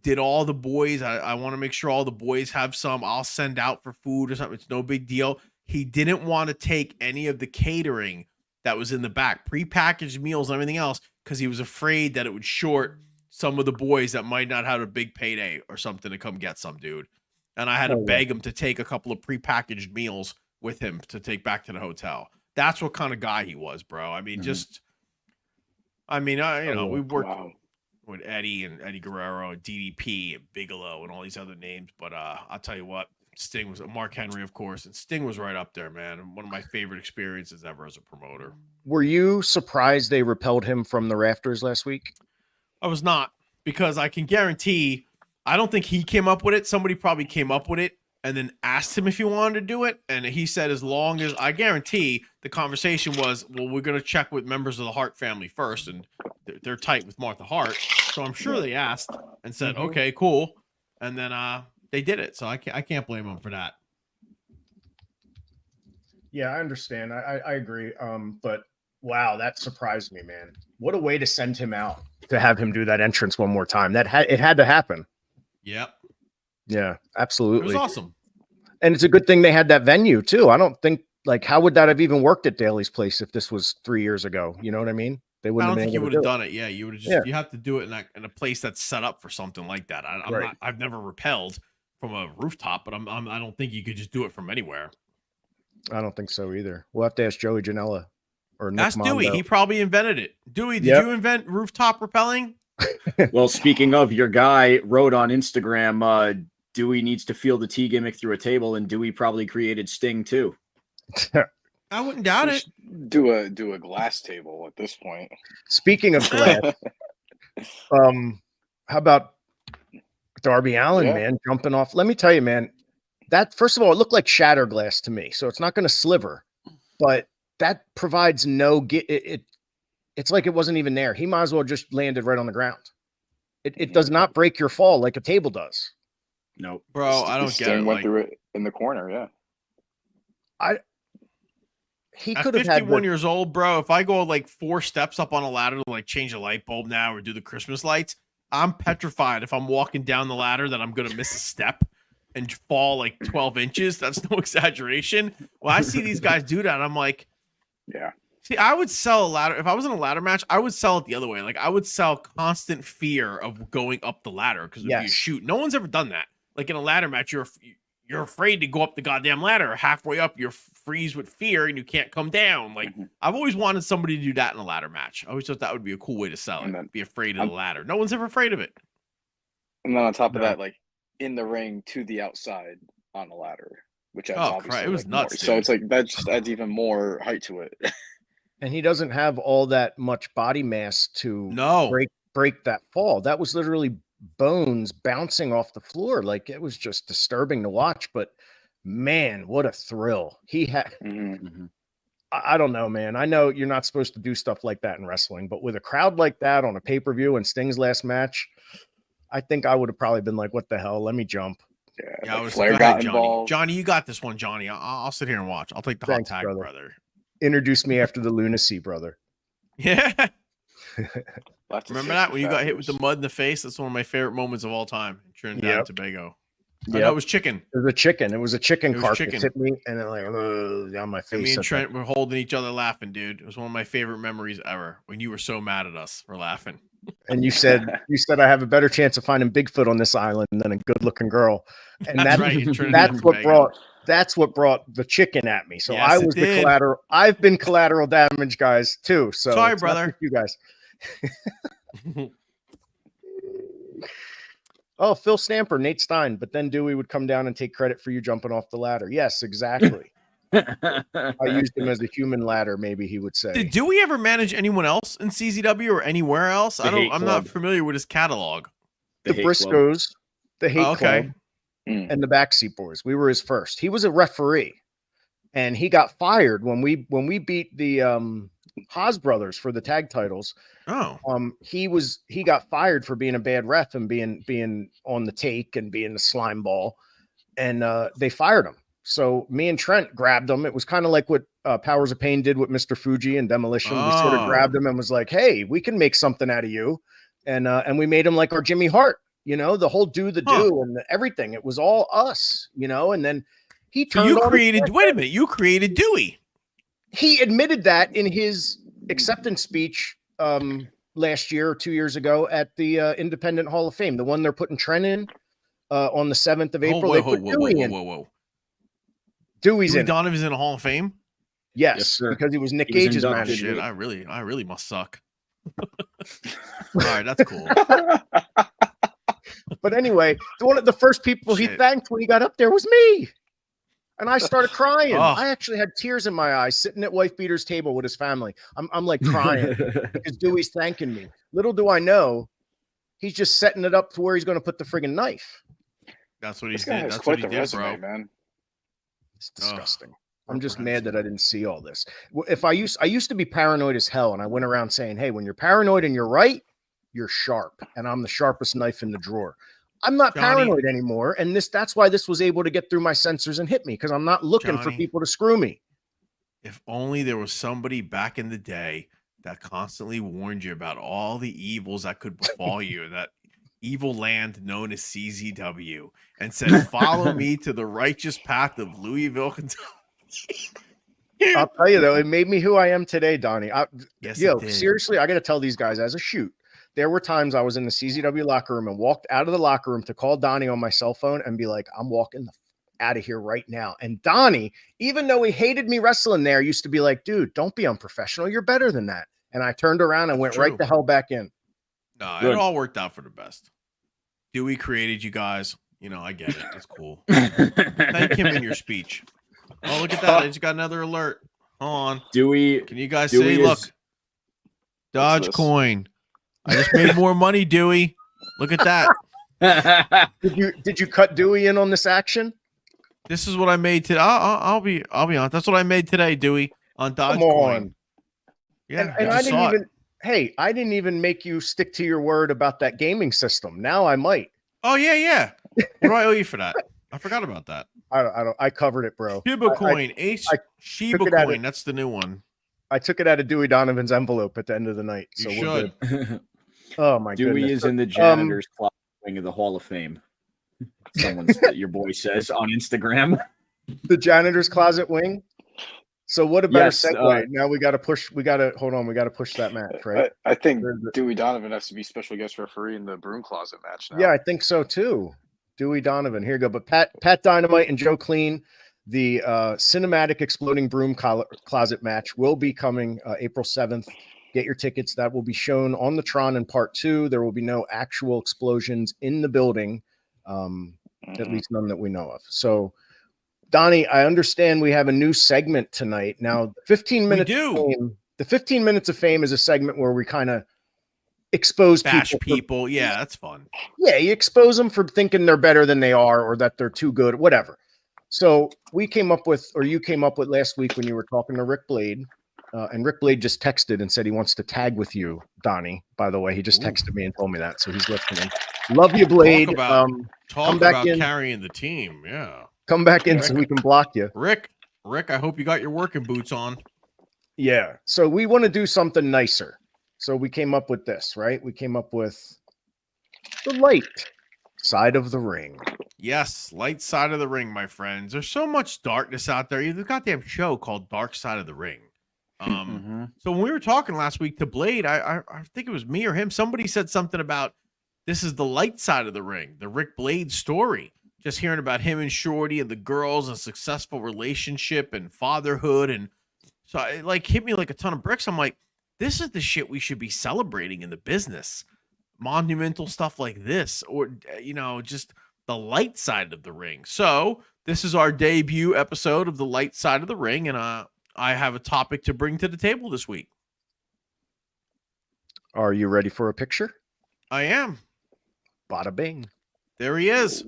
Speaker 2: "Did all the boys? I want to make sure all the boys have some. I'll send out for food or something. It's no big deal." He didn't want to take any of the catering that was in the back, prepackaged meals and everything else, because he was afraid that it would short some of the boys that might not have a big payday or something to come get some, dude. and I had to
Speaker 1: Oh, yeah.
Speaker 2: beg him to take a couple of prepackaged meals with him to take back to the hotel. That's what kind of guy he was, bro. I mean, we worked
Speaker 3: Wow.
Speaker 2: with Eddie and Eddie Guerrero and DDP and Bigelow and all these other names, but I'll tell you what, Sting was Mark Henry, of course, and Sting was right up there, man. One of my favorite experiences ever as a promoter.
Speaker 1: Were you surprised they repelled him from the rafters last week?
Speaker 2: I was not, because I can guarantee, I don't think he came up with it. Somebody probably came up with it and then asked him if he wanted to do it. And he said, as long as, I guarantee the conversation was, well, we're going to check with members of the Hart family first. And they're tight with Martha Hart. So I'm sure they asked and said, okay, cool. And then they did it. So I can't blame them for that.
Speaker 1: Yeah, I understand. I agree. But wow, that surprised me, man. What a way to send him out, to have him do that entrance one more time. It had to happen.
Speaker 2: Yep.
Speaker 1: Yeah, absolutely.
Speaker 2: It was awesome.
Speaker 1: And it's a good thing they had that venue too. I don't think, like, how would that have even worked at Daly's Place if this was 3 years ago? You know what I mean? They
Speaker 2: I
Speaker 1: wouldn't
Speaker 2: don't
Speaker 1: have
Speaker 2: think
Speaker 1: been
Speaker 2: you
Speaker 1: able
Speaker 2: would
Speaker 1: to
Speaker 2: have
Speaker 1: do it.
Speaker 2: done it. Yeah, you would have just,
Speaker 1: Yeah.
Speaker 2: you have to do it in a place that's set up for something like that. I've never repelled from a rooftop, but I don't think you could just do it from anywhere.
Speaker 1: I don't think so either. We'll have to ask Joey Janela or Nick
Speaker 2: Ask Dewey.
Speaker 1: Mondo.
Speaker 2: He probably invented it. Dewey, did
Speaker 1: Yep.
Speaker 2: you invent rooftop rappelling?
Speaker 4: Well, speaking of, your guy wrote on Instagram, Dewey needs to feel the T gimmick through a table, and Dewey probably created Sting too.
Speaker 2: I wouldn't doubt
Speaker 3: We
Speaker 2: it.
Speaker 3: should do a glass table at this point.
Speaker 1: Speaking of glass, how about Darby Allin,
Speaker 3: Yeah.
Speaker 1: man, jumping off? Let me tell you, man, that, first of all, it looked like shatter glass to me, so it's not going to sliver, but that provides no it's like it wasn't even there. He might as well just landed right on the ground. It does not break your fall like a table does.
Speaker 4: Nope.
Speaker 2: Bro, I don't get
Speaker 3: Sting
Speaker 2: it.
Speaker 3: went
Speaker 2: Like,
Speaker 3: through it in the corner. Yeah.
Speaker 1: He
Speaker 2: at
Speaker 1: could have had
Speaker 2: 51 years old, bro, if I go like 4 steps up on a ladder to like change a light bulb now or do the Christmas lights, I'm petrified if I'm walking down the ladder that I'm going to miss a step and fall like 12 inches. That's no exaggeration. When I see these guys do that, I'm like,
Speaker 3: Yeah.
Speaker 2: see, I would sell a ladder. If I was in a ladder match, I would sell it the other way. Like, I would sell constant fear of going up the ladder because if you
Speaker 1: Yes.
Speaker 2: shoot, no one's ever done that. Like in a ladder match, you're afraid to go up the goddamn ladder. Halfway up, you're freeze with fear and you can't come down. Like, I've always wanted somebody to do that in a ladder match. I always thought that would be a cool way to sell
Speaker 3: And
Speaker 2: it.
Speaker 3: then-
Speaker 2: Be afraid of the ladder. No one's ever afraid of it.
Speaker 3: And then on top of
Speaker 1: No.
Speaker 3: that, like in the ring to the outside on a ladder, which adds
Speaker 2: Oh,
Speaker 3: obviously
Speaker 2: Christ, it was
Speaker 3: like, more.
Speaker 2: nuts,
Speaker 3: So
Speaker 2: dude.
Speaker 3: it's like that just adds even more height to it.
Speaker 1: And he doesn't have all that much body mass to
Speaker 2: No.
Speaker 1: break that fall. That was literally bones bouncing off the floor. Like, it was just disturbing to watch, but man, what a thrill. He had,
Speaker 3: Mhm.
Speaker 1: I don't know, man. I know you're not supposed to do stuff like that in wrestling, but with a crowd like that on a pay-per-view and Sting's last match, I think I would have probably been like, what the hell? Let me jump.
Speaker 3: Yeah.
Speaker 2: Yeah,
Speaker 3: Like
Speaker 2: go
Speaker 3: Flair
Speaker 2: ahead,
Speaker 3: got
Speaker 2: Johnny.
Speaker 3: involved.
Speaker 2: Johnny, you got this one, Johnny. I'll sit here and watch. I'll take the
Speaker 1: Thanks,
Speaker 2: hot tag,
Speaker 1: brother.
Speaker 2: brother.
Speaker 1: Introduce me after the lunacy, brother.
Speaker 2: Yeah.
Speaker 3: We'll have to
Speaker 2: Remember
Speaker 3: see
Speaker 2: that
Speaker 3: if
Speaker 2: when you got hit with the
Speaker 3: factors.
Speaker 2: mud in the face? That's one of my favorite moments of all time in Trinidad
Speaker 1: Yep.
Speaker 2: and Tobago. Oh,
Speaker 1: Yep.
Speaker 2: no, it was chicken.
Speaker 1: It was a chicken. It was a chicken
Speaker 2: It was
Speaker 1: carcass
Speaker 2: chicken.
Speaker 1: hit me, and then like on my
Speaker 2: And
Speaker 1: face.
Speaker 2: me and
Speaker 1: I
Speaker 2: Trent were holding each other laughing, dude. It was one of my favorite memories ever when you were so mad at us for laughing.
Speaker 1: And you said I have a better chance of finding Bigfoot on this island than a good-looking girl, and
Speaker 2: That's right, in Trinidad and Tobago.
Speaker 1: that's what brought the chicken at me. So
Speaker 2: Yes,
Speaker 1: I
Speaker 2: it
Speaker 1: was the
Speaker 2: did.
Speaker 1: collateral. I've been collateral damage, guys, too. So
Speaker 2: Sorry,
Speaker 1: it's not
Speaker 2: brother.
Speaker 1: just you guys. Oh, Phil Stamper, Nate Stein, but then Dewey would come down and take credit for you jumping off the ladder. Yes, exactly. I used him as a human ladder, maybe he would say.
Speaker 2: Did Dewey ever manage anyone else in CZW or anywhere else?
Speaker 4: The Hate
Speaker 2: I'm not
Speaker 4: Club.
Speaker 2: familiar with his catalog.
Speaker 1: The
Speaker 4: Hate Club.
Speaker 1: Briscoes, the Hate
Speaker 2: Oh, okay.
Speaker 1: Club,
Speaker 3: Mm.
Speaker 1: and the BackSeat Boyz. We were his first. He was a referee, and he got fired when we beat the Haas brothers for the tag titles.
Speaker 2: Oh,
Speaker 1: He got fired for being a bad ref and being on the take and being a slime ball, and they fired him. So me and Trent grabbed him. It was kind of like what Powers of Pain did with Mr. Fuji and Demolition. We sort of
Speaker 2: Oh.
Speaker 1: grabbed him and was like, "Hey, we can make something out of you," and we made him like our Jimmy Hart. You know, the whole do and everything. It was all us. You know, and then he
Speaker 2: so
Speaker 1: turned.
Speaker 2: you
Speaker 1: on his
Speaker 2: created?
Speaker 1: back.
Speaker 2: Wait a minute, you created Dewey.
Speaker 1: He admitted that in his acceptance speech last year or 2 years ago at the Independent Hall of Fame, the one they're putting Trent in. on the 7th of April.
Speaker 2: Whoa.
Speaker 1: Dewey's
Speaker 2: Dewey
Speaker 1: in it.
Speaker 2: Donovan's in a Hall of Fame?
Speaker 1: Yes,
Speaker 4: sir.
Speaker 1: because he was Nick
Speaker 4: He was
Speaker 1: Gage's
Speaker 4: inducted.
Speaker 1: manager.
Speaker 2: Shit, I really must suck. All right, that's cool.
Speaker 1: But anyway, one of the first people he
Speaker 2: Shit.
Speaker 1: thanked when he got up there was me. And I started crying.
Speaker 2: Oh.
Speaker 1: I actually had tears in my eyes sitting at Wife Beater's table with his family. I'm like crying because Dewey's thanking me. Little do I know, he's just setting it up to where he's going to put the friggin' knife.
Speaker 2: That's what he
Speaker 3: This guy
Speaker 2: did.
Speaker 3: has
Speaker 2: That's
Speaker 3: quite
Speaker 2: what he
Speaker 3: the
Speaker 2: did,
Speaker 3: resume,
Speaker 2: bro.
Speaker 3: man.
Speaker 1: It's disgusting.
Speaker 2: Oh,
Speaker 1: I'm just mad that I didn't see all this. If I used to be paranoid as hell, and I went around saying, "Hey, when you're paranoid and you're right, you're sharp, and I'm the sharpest knife in the drawer." I'm not
Speaker 2: Johnny.
Speaker 1: paranoid anymore, and that's why this was able to get through my sensors and hit me, because I'm not looking for
Speaker 2: Johnny.
Speaker 1: people to screw me.
Speaker 2: If only there was somebody back in the day that constantly warned you about all the evils that could befall you, that evil land known as CZW, and said, "Follow me to the righteous path of Louisville, Kentucky."
Speaker 1: I'll tell you though, it made me who I am today, Donnie.
Speaker 2: Yes,
Speaker 1: Yo,
Speaker 2: it did.
Speaker 1: seriously, I got to tell these guys as a shoot. There were times I was in the CZW locker room and walked out of the locker room to call Donnie on my cell phone and be like, "I'm walking out of here right now." And Donnie, even though he hated me wrestling there, used to be like, "Dude, don't be unprofessional. You're better than that." And I turned around and went
Speaker 2: True.
Speaker 1: right the hell back in.
Speaker 2: No,
Speaker 4: Good.
Speaker 2: it all worked out for the best. Dewey created you guys. You know, I get it. It's cool. Thank him in your speech. Oh, look at that. I just got another alert. Hold on.
Speaker 4: Dewey.
Speaker 2: Can you guys
Speaker 4: Dewey
Speaker 2: see?
Speaker 4: is-
Speaker 2: Look.
Speaker 3: What's this?
Speaker 2: Dogecoin. I just made more money, Dewey. Look at that.
Speaker 1: Did you cut Dewey in on this action?
Speaker 2: This is what I made today. I'll be honest. That's what I made today, Dewey, on
Speaker 1: Come
Speaker 2: Dogecoin.
Speaker 1: on.
Speaker 2: Yeah,
Speaker 1: And
Speaker 2: I
Speaker 1: I
Speaker 2: just
Speaker 1: didn't
Speaker 2: saw
Speaker 1: even.
Speaker 2: it.
Speaker 1: Hey, I didn't even make you stick to your word about that gaming system. Now I might.
Speaker 2: Oh yeah. What do I owe you for that? I forgot about that.
Speaker 1: I covered it, bro.
Speaker 2: Shiba Coin, Shiba
Speaker 1: took it out of-
Speaker 2: Coin. That's the new one.
Speaker 1: I took it out of Dewey Donovan's envelope at the end of the night. So
Speaker 2: You
Speaker 1: we're
Speaker 2: should.
Speaker 1: good. Oh my
Speaker 4: Dewey
Speaker 1: goodness.
Speaker 4: is in the janitor's closet wing of the Hall of Fame. Your boy says on Instagram.
Speaker 1: The janitor's closet wing. So what a better
Speaker 4: Yes,
Speaker 1: segue. Now we got to push that match, right?
Speaker 3: I think
Speaker 1: There's the-
Speaker 3: Dewey Donovan has to be special guest referee in the broom closet match now.
Speaker 1: Yeah, I think so too. Dewey Donovan. Here you go. But Pat Dynamite and Joe Clean, the cinematic exploding broom closet match will be coming April 7th. Get your tickets. That will be shown on the Tron in part 2. There will be no actual explosions in the building, at least none that we know of. So, Donnie, I understand we have a new segment tonight. Now, 15 minutes.
Speaker 2: We do.
Speaker 1: Of fame, the 15 minutes of fame is a segment where we kind of expose
Speaker 2: Bash
Speaker 1: people.
Speaker 2: people. Yeah, that's fun.
Speaker 1: Yeah, you expose them for thinking they're better than they are or that they're too good, whatever. So you came up with last week when you were talking to Rick Blade, and Rick Blade just texted and said he wants to tag with you, Donnie. By the way, he just texted me and told me that, so he's listening. Love you, Blade.
Speaker 2: Talk
Speaker 1: back
Speaker 2: about
Speaker 1: in.
Speaker 2: carrying the team. Yeah.
Speaker 1: Come back in so we can block you.
Speaker 2: Rick, I hope you got your working boots on.
Speaker 1: Yeah. So we want to do something nicer. So we came up with this, right? We came up with the light side of the ring.
Speaker 2: Yes, light side of the ring, my friends. There's so much darkness out there. You have a goddamn show called Dark Side of the Ring. So when we were talking last week to Blade, I think it was me or him. Somebody said something about this is the light side of the ring, the Rick Blade story. Just hearing about him and Shorty and the girls and successful relationship and fatherhood. And so it like hit me like a ton of bricks. I'm like, this is the shit we should be celebrating in the business. Monumental stuff like this, or, just the light side of the ring. So this is our debut episode of the light side of the ring. And I have a topic to bring to the table this week.
Speaker 1: Are you ready for a picture?
Speaker 2: I am.
Speaker 1: Bada bing.
Speaker 2: There he is.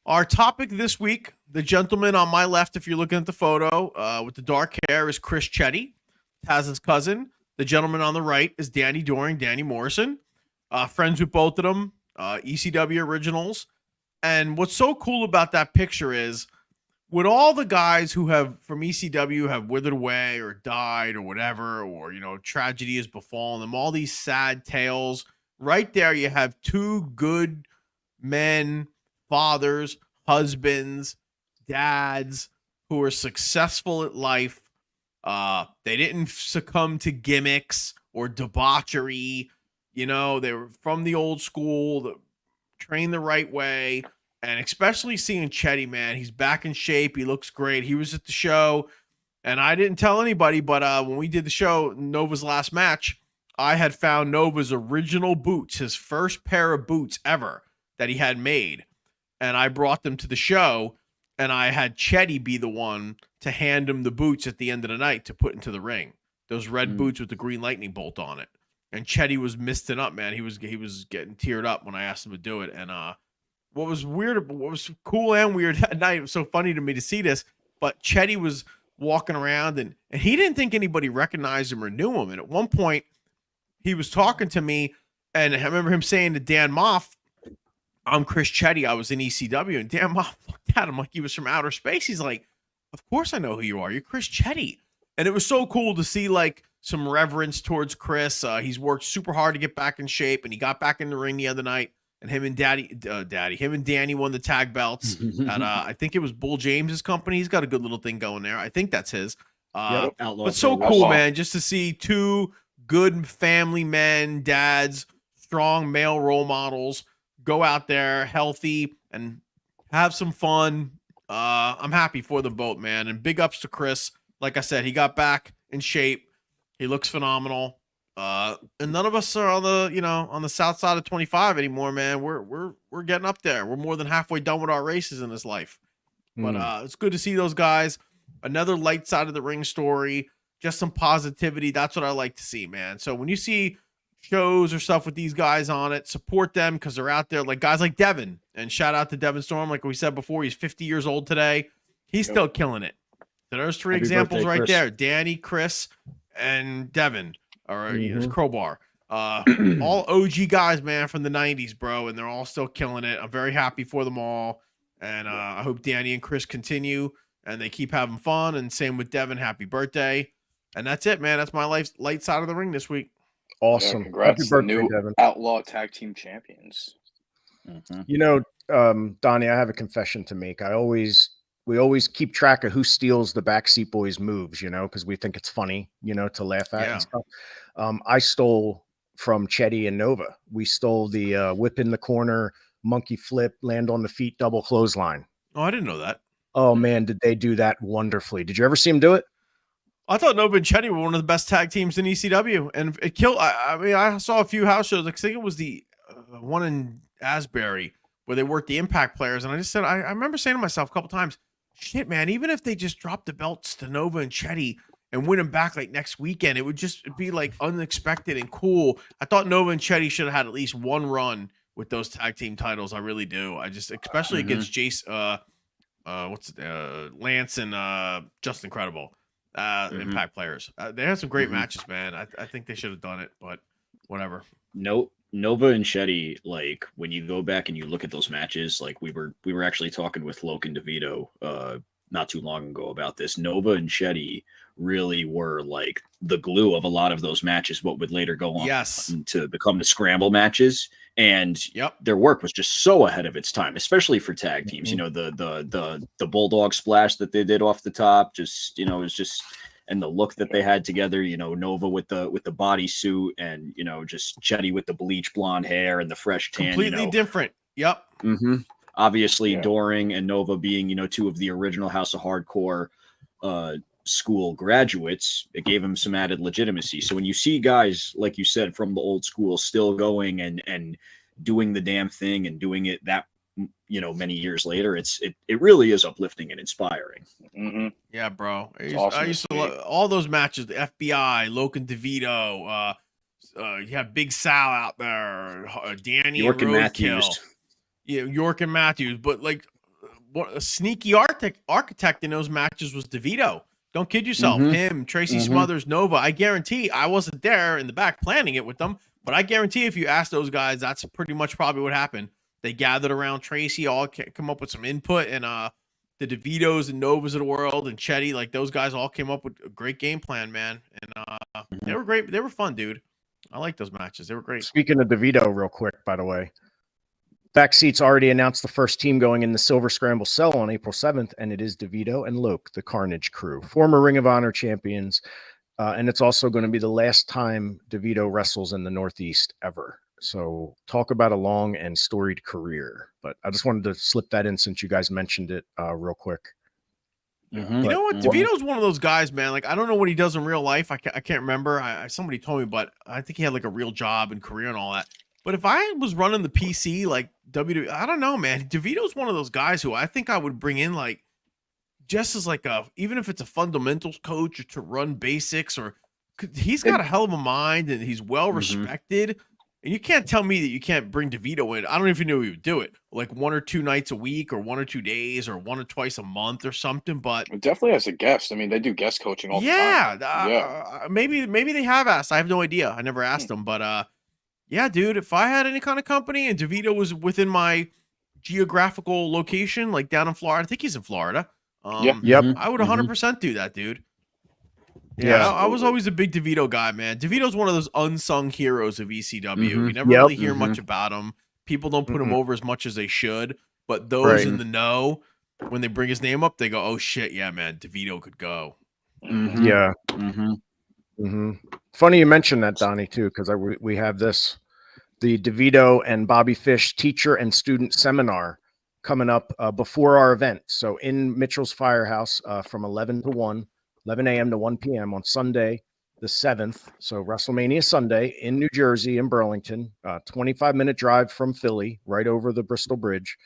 Speaker 2: Our topic this week, the gentleman on my left, if you're looking at the photo, with the dark hair is Chris Chetty, Taz's cousin. The gentleman on the right is Danny Doring, Danny Morrison. Friends with both of them, ECW originals. And what's so cool about that picture is with all the guys who have from ECW have withered away or died or whatever, or, tragedy has befallen them, all these sad tales, right there you have two good men, fathers, husbands, dads who are successful at life. They didn't succumb to gimmicks or debauchery. They were from the old school, trained the right way, And especially seeing Chetty, man, he's back in shape. He looks great. He was at the show, and I didn't tell anybody, but when we did the show, Nova's last match, I had found Nova's original boots, his first pair of boots ever that he had made. And I brought them to the show, and I had Chetty be the one to hand him the boots at the end of the night to put into the ring. Those red boots with the green lightning bolt on it. And Chetty was misting up, man. He was getting teared up when I asked him to do it. And what was cool and weird that night, it was so funny to me to see this, but Chetty was walking around and he didn't think anybody recognized him or knew him. And at one point, he was talking to me, and I remember him saying to Dan Moff, "I'm Chris Chetty. I was in ECW." And Dan Moff looked at him like he was from outer space. He's like, "Of course I know who you are. You're Chris Chetty." And it was so cool to see like some reverence towards Chris. He's worked super hard to get back in shape, and he got back in the ring the other night. And him and Danny won the tag belts. And I think it was Bull James's company. He's got a good little thing going there. I think that's his. But so cool, man, just to see two good family men, dads, strong male role models go out there healthy and have some fun. I'm happy for them both, man. And big ups to Chris. Like I said, he got back in shape. He looks phenomenal. And none of us are on the south side of 25 anymore, man. We're getting up there. We're more than halfway done with our races in this life. But it's good to see those guys. Another light side of the ring story, just some positivity. That's what I like to see, man. So when you see shows or stuff with these guys on it, support them because they're out there, like guys like Devin. And shout out to Devin Storm, like we said before, he's 50 years old today. He's still killing it. So there's three examples right Chris. There: Danny, Chris, and Devin. Or here's Crowbar. All OG guys, man, from the 90s, bro, and they're all still killing it. I'm very happy for them all. And I hope Danny and Chris continue and they keep having fun. And same with Devin. Happy birthday. And that's it, man. That's my light side of the ring this week.
Speaker 1: Awesome.
Speaker 3: Yeah, congrats to the new Devin. Outlaw Tag Team Champions.
Speaker 1: You know, Donnie, I have a confession to make. We always keep track of who steals the BackSeat Boyz moves, because we think it's funny, to laugh at and stuff. I stole from Chetty and Nova. We stole the whip in the corner, monkey flip, land on the feet, double clothesline.
Speaker 2: Oh, I didn't know that.
Speaker 1: Oh, man, did they do that wonderfully. Did you ever see him do it?
Speaker 2: I thought Nova and Chetty were one of the best tag teams in ECW. And it killed. I mean, I saw a few house shows. I think it was the one in Asbury where they worked the Impact players. And I just said, I remember saying to myself a couple times, shit, man, even if they just drop the belts to Nova and Chetty and win them back like next weekend, it would just be like unexpected and cool. I thought Nova and Chetty should have had at least one run with those tag team titles. I really do. I just, especially against Lance and Just Incredible Impact players. They had some great matches, man. I think they should have done it, but whatever.
Speaker 4: Nova and Chetty, like when you go back and you look at those matches, like we were actually talking with Loke and DeVito not too long ago about this. Nova and Chetty really were like the glue of a lot of those matches, what would later go on to become the scramble matches. And their work was just so ahead of its time, especially for tag teams. The Bulldog splash that they did off the top, just it was just. And the look that they had together, Nova with the bodysuit and, just Chetty with the bleach blonde hair and the fresh tan.
Speaker 2: Completely different. Yep.
Speaker 4: Obviously, Doring and Nova being, two of the original House of Hardcore school graduates, it gave them some added legitimacy. So when you see guys, like you said, from the old school still going and doing the damn thing and doing it that many years later, it really is uplifting and inspiring.
Speaker 2: Yeah, bro. I used to love all those matches. The FBI, Loke and DeVito. You have Big Sal out there. Danny
Speaker 4: York and Matthews.
Speaker 2: Yeah, York and Matthews. But like, what a sneaky architect in those matches was DeVito. Don't kid yourself. Him, Tracy Smothers, Nova. I guarantee I wasn't there in the back planning it with them, but I guarantee if you ask those guys, that's pretty much probably what happened. They gathered around Tracy, all come up with some input, and the DeVitos and Novas of the world and Chetty, like those guys all came up with a great game plan, man. And they were great. They were fun, dude. I like those matches. They were great.
Speaker 1: Speaking of DeVito, real quick, by the way, BackSeat's already announced the first team going in the Silver Scramble Cell on April 7th, and it is DeVito and Loke, the Carnage crew, former Ring of Honor champions. And it's also going to be the last time DeVito wrestles in the Northeast ever. So talk about a long and storied career. But I just wanted to slip that in since you guys mentioned it real quick.
Speaker 4: Mhm.
Speaker 2: You know what?
Speaker 4: Mhm.
Speaker 2: DeVito's one of those guys, man. Like, I don't know what he does in real life. I can't remember. Somebody told me, but I think he had like a real job and career and all that. But if I was running the PC, like WWE, I don't know, man. DeVito's one of those guys who I think I would bring in, like, just as like even if it's a fundamentals coach or to run basics, or he's got a hell of a mind and he's well respected. And you can't tell me that you can't bring DeVito in. I don't even know if he would do it, like 1 or 2 nights a week, or 1 or 2 days, or 1 or twice a month, or something. But
Speaker 3: Definitely as a guest. I mean, they do guest coaching all the time.
Speaker 2: Maybe they have asked. I have no idea. I never asked them, but yeah, dude. If I had any kind of company and DeVito was within my geographical location, like down in Florida, I think he's in Florida.
Speaker 1: Yep.
Speaker 2: I would 100% do that, dude.
Speaker 1: Yeah,
Speaker 2: I was always a big DeVito guy, man. DeVito's one of those unsung heroes of ECW.
Speaker 4: Mhm.
Speaker 2: You never really hear much about him. People don't put him over as much as they should, but those in the know, when they bring his name up, they go, "Oh shit, yeah, man, DeVito could go."
Speaker 1: Yeah. Funny you mentioned that, Donnie, too, because we have the DeVito and Bobby Fish teacher and student seminar coming up before our event. So in Mitchell's Firehouse from 11 a.m. to 1 p.m. on Sunday, the 7th. So WrestleMania Sunday in New Jersey, in Burlington, 25-minute drive from Philly, right over the Bristol Bridge.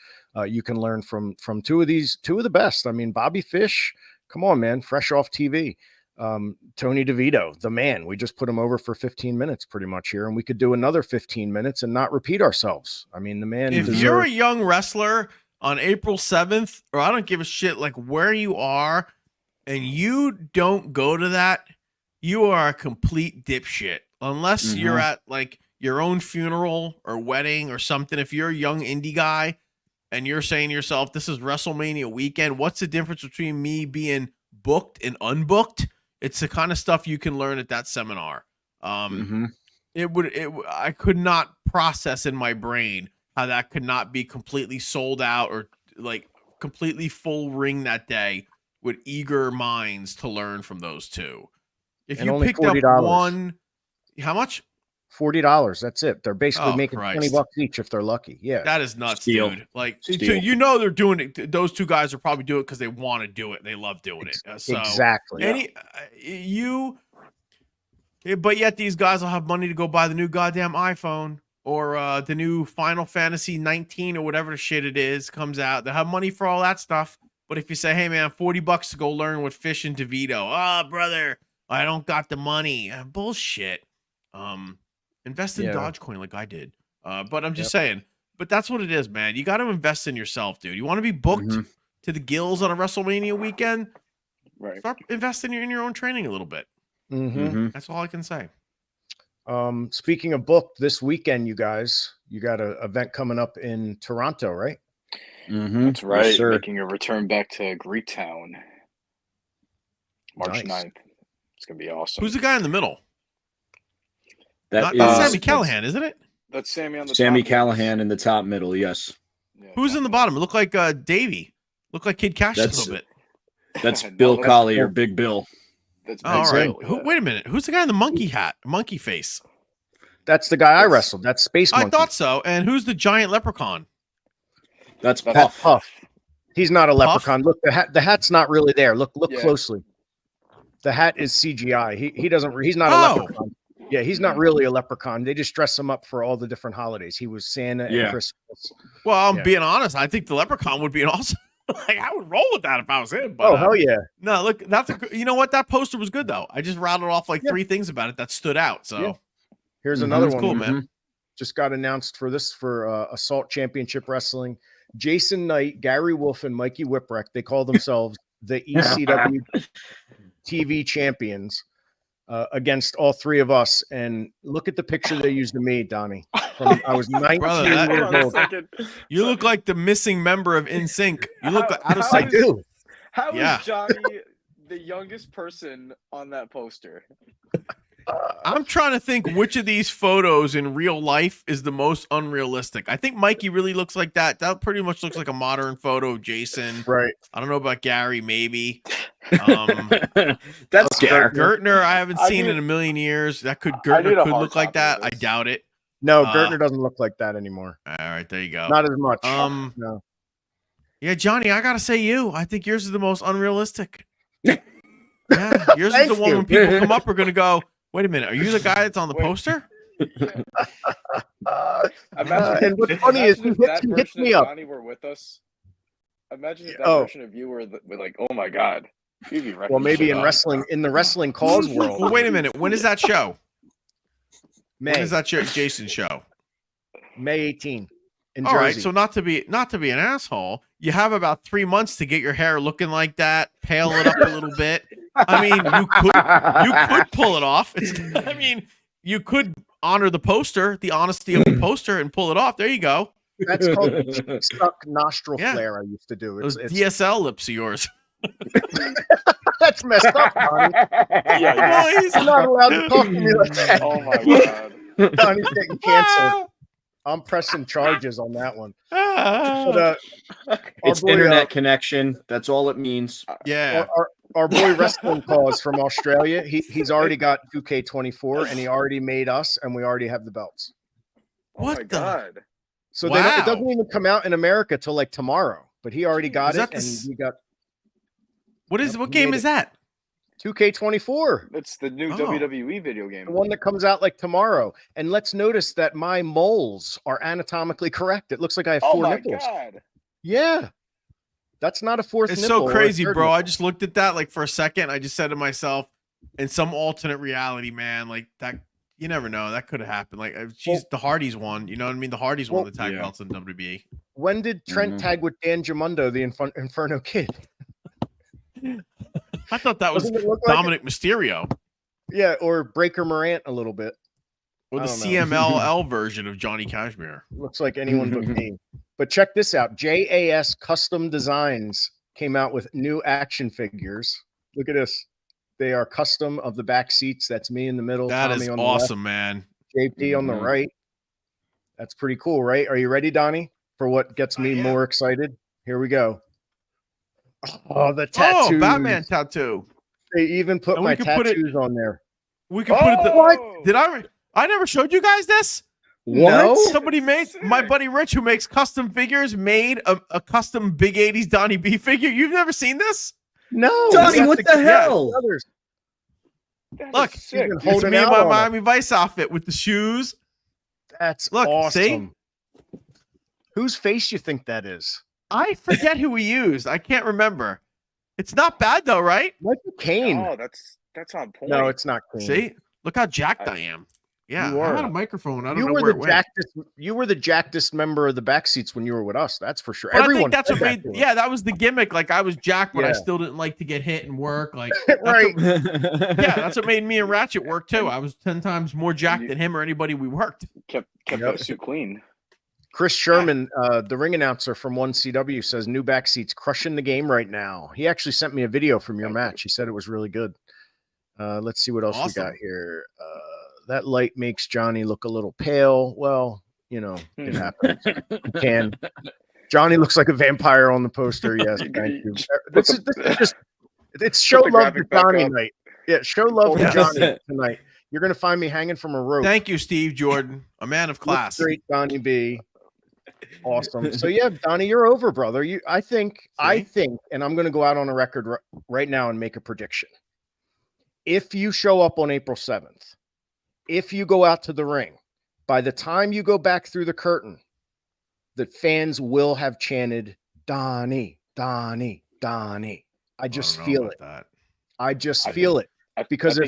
Speaker 1: You can learn from two of the best. I mean, Bobby Fish, come on, man, fresh off TV. Tony DeVito, the man. We just put him over for 15 minutes pretty much here, and we could do another 15 minutes and not repeat ourselves. I mean, the man.
Speaker 2: If you're a young wrestler on April 7th, or I don't give a shit like where you are, and you don't go to that, you are a complete dipshit. Unless you're at like your own funeral or wedding or something. If you're a young indie guy and you're saying to yourself, this is WrestleMania weekend, what's the difference between me being booked and unbooked? It's the kind of stuff you can learn at that seminar. I could not process in my brain how that could not be completely sold out or like completely full ring that day, with eager minds to learn from those two. If
Speaker 1: and
Speaker 2: you
Speaker 1: only
Speaker 2: picked up
Speaker 1: $40.
Speaker 2: one, how much?
Speaker 1: $40. That's it. They're basically making
Speaker 2: Christ.
Speaker 1: $20 each if they're lucky. Yeah,
Speaker 2: that is nuts,
Speaker 4: Steal.
Speaker 2: dude. Like,
Speaker 4: Steal.
Speaker 2: so they're doing it. Those two guys are probably doing it because they want to do it. They love doing it. So
Speaker 1: exactly.
Speaker 2: But yet these guys will have money to go buy the new goddamn iPhone or the new Final Fantasy 19 or whatever the shit it is comes out. They have money for all that stuff. But if you say, hey, man, $40 to go learn with Fish and DeVito. Oh, brother, I don't got the money. Bullshit. Invest in Dogecoin like I did. But I'm just saying. But that's what it is, man. You got to invest in yourself, dude. You want to be booked to the gills on a WrestleMania weekend?
Speaker 3: Right.
Speaker 2: Start investing in your own training a little bit. That's all I can say.
Speaker 1: Speaking of booked, this weekend, you guys, you got an event coming up in Toronto, right?
Speaker 3: That's right.
Speaker 4: Yes, sir.
Speaker 3: Making a return back to Greektown, March 9th. It's gonna be awesome.
Speaker 2: Who's the guy in the middle?
Speaker 4: That's
Speaker 2: Sami Callihan, isn't it?
Speaker 3: That's Sammy on the
Speaker 4: Sami
Speaker 3: top.
Speaker 4: Callahan in the top middle. Yes.
Speaker 3: Yeah,
Speaker 2: Who's in the bottom? It looked like Davey. Looked like Kid Cash a little bit.
Speaker 4: That's
Speaker 3: No,
Speaker 4: Bill
Speaker 3: that's
Speaker 4: Collier, Big Bill.
Speaker 3: That's
Speaker 2: All right.
Speaker 3: Bill, yeah.
Speaker 2: Wait a minute. Who's the guy in the monkey hat, monkey face?
Speaker 1: That's the guy I wrestled. That's Space Monkey.
Speaker 2: I thought so. And who's the giant leprechaun?
Speaker 4: That's
Speaker 3: That's
Speaker 4: Puff.
Speaker 1: He's not a leprechaun. Look, the hat's not really there. Look closely. The hat is CGI. He's not a leprechaun. Yeah, he's not really a leprechaun. They just dress him up for all the different holidays. He was Santa and Christmas.
Speaker 2: Well, I'm being honest. I think the leprechaun would be an awesome. Like, I would roll with that if I was him. But,
Speaker 1: oh, hell yeah.
Speaker 2: No, look, you know what? That poster was good, though. I just rattled off like 3 things about it that stood out. So
Speaker 1: here's another one.
Speaker 2: Cool, man.
Speaker 1: Just got announced for Assault Championship Wrestling. Jason Knight, Gary Wolf, and Mikey Whipwreck. They call themselves the ECW TV champions against all 3 of us. And look at the picture they used of me, Donnie. I was 19 years old.
Speaker 2: You look like the missing member of NSYNC. You look out of sight.
Speaker 1: I do.
Speaker 3: How is Johnny the youngest person on that poster?
Speaker 2: I'm trying to think which of these photos in real life is the most unrealistic. I think Mikey really looks like that. That pretty much looks like a modern photo of Jason.
Speaker 1: Right.
Speaker 2: I don't know about Gary, maybe.
Speaker 4: That's
Speaker 2: Gertner. I haven't seen in a million years. Gertner could look like that. I doubt it.
Speaker 1: No, Gertner doesn't look like that anymore.
Speaker 2: All right, there you go.
Speaker 1: Not as much.
Speaker 2: No. Yeah, Johnny, I gotta say you. I think yours is the most unrealistic. Yeah, yours is the one when people come up are gonna go, wait a minute, are you the guy that's on the poster?
Speaker 1: And what's funny is he hits me up.
Speaker 3: Johnny were with us. Imagine if that version of you were like, oh my god.
Speaker 1: Well, maybe in wrestling, in the wrestling cause world.
Speaker 2: Well, wait a minute. When is that show?
Speaker 1: May.
Speaker 2: When is that Jason's show?
Speaker 1: May 18. In
Speaker 2: All
Speaker 1: Jersey.
Speaker 2: right, so not to be an asshole, you have about 3 months to get your hair looking like that, pale it up a little bit. I mean, you could pull it off. You could honor the poster, the honesty of the poster, and pull it off. There you go.
Speaker 1: That's called the stuck nostril flare I used to do.
Speaker 2: Those DSL lips of yours.
Speaker 1: That's messed up, Donnie.
Speaker 2: Yeah,
Speaker 1: he's not allowed to talk to me like that.
Speaker 3: Oh my god.
Speaker 1: Donnie's getting canceled. I'm pressing charges on that one. But,
Speaker 4: it's internet connection. That's all it means.
Speaker 2: Yeah.
Speaker 1: Our boy Wrestling Cause from Australia, he's already got 2K24 and he already made us and we already have the belts.
Speaker 2: What the
Speaker 3: god?
Speaker 1: So it doesn't even come out in America till like tomorrow, but he already got it and we got.
Speaker 2: What game is that?
Speaker 1: 2K24.
Speaker 3: That's the new WWE video game.
Speaker 1: The one that comes out like tomorrow. And let's notice that my moles are anatomically correct. It looks like I have 4 nipples.
Speaker 3: God.
Speaker 1: Yeah. That's not a fourth
Speaker 2: It's
Speaker 1: nipple.
Speaker 2: so crazy, bro. I just looked at that like for a second. I just said to myself, in some alternate reality, man, like that, you never know. That could have happened. Like, the Hardys won. You know what I mean? The Hardys won the tag belts in WWE.
Speaker 1: When did Trent tag with Dan Giamondo, the Inferno Kid?
Speaker 2: I thought that was Dominic Mysterio.
Speaker 1: Yeah, or Breaker Morant a little bit.
Speaker 2: Or the CMLL version of Johnny Cashmere.
Speaker 1: Looks like anyone but me. But check this out. JAS Custom Designs came out with new action figures. Look at this. They are custom of the back seats. That's me in the middle.
Speaker 2: That
Speaker 1: Tommy
Speaker 2: is
Speaker 1: on the
Speaker 2: awesome,
Speaker 1: left,
Speaker 2: man.
Speaker 1: JP on the right. That's pretty cool, right? Are you ready, Donnie, for what gets me more excited? Here we go. Oh, the tattoo.
Speaker 2: Oh, Batman tattoo.
Speaker 1: They even put my tattoos on there.
Speaker 2: We can put it. What? Did I never showed you guys this?
Speaker 1: What? No?
Speaker 2: Somebody made, my buddy Rich, who makes custom figures, made a custom Big 80s Donnie B figure. You've never seen this?
Speaker 1: No.
Speaker 4: Donnie, what the hell?
Speaker 2: Look, it's me in my Miami Vice outfit with the shoes.
Speaker 1: That's awesome. See? Whose face you think that is?
Speaker 2: I forget who we used. I can't remember. It's not bad though, right?
Speaker 1: Michael Caine.
Speaker 3: Oh, that's on point.
Speaker 1: No, it's not Caine.
Speaker 2: See? Look how jacked I am. Yeah, I had a microphone. I don't know where it went.
Speaker 1: You were the jackedest member of the backseats when you were with us. That's for sure.
Speaker 2: But everyone. I think that's what made. Yeah, that was the gimmick. Like I was jacked, but I still didn't like to get hit and work. Like
Speaker 1: right.
Speaker 2: That's what made me and Ratchet work too. I was 10 times more jacked than him or anybody we worked.
Speaker 3: Kept that suit clean.
Speaker 1: Chris Sherman, the ring announcer from 1CW, says new backseats crushing the game right now. He actually sent me a video from your match. He said it was really good. Let's see what else we got here. That light makes Johnny look a little pale. Well, you know, it happens. Can Johnny looks like a vampire on the poster? Yes, thank you. This is just it's show love to Johnny night. Yeah, show love to Johnny tonight. You're gonna find me hanging from a rope.
Speaker 2: Thank you, Steve Jordan, a man of class.
Speaker 1: Great, Donnie B. Awesome. So yeah, Donnie, you're over, brother. I think, and I'm gonna go out on a record right now and make a prediction. If you show up on April 7th, if you go out to the ring, by the time you go back through the curtain, the fans will have chanted Donnie, Donnie, Donnie. I just feel it. I just feel it. Because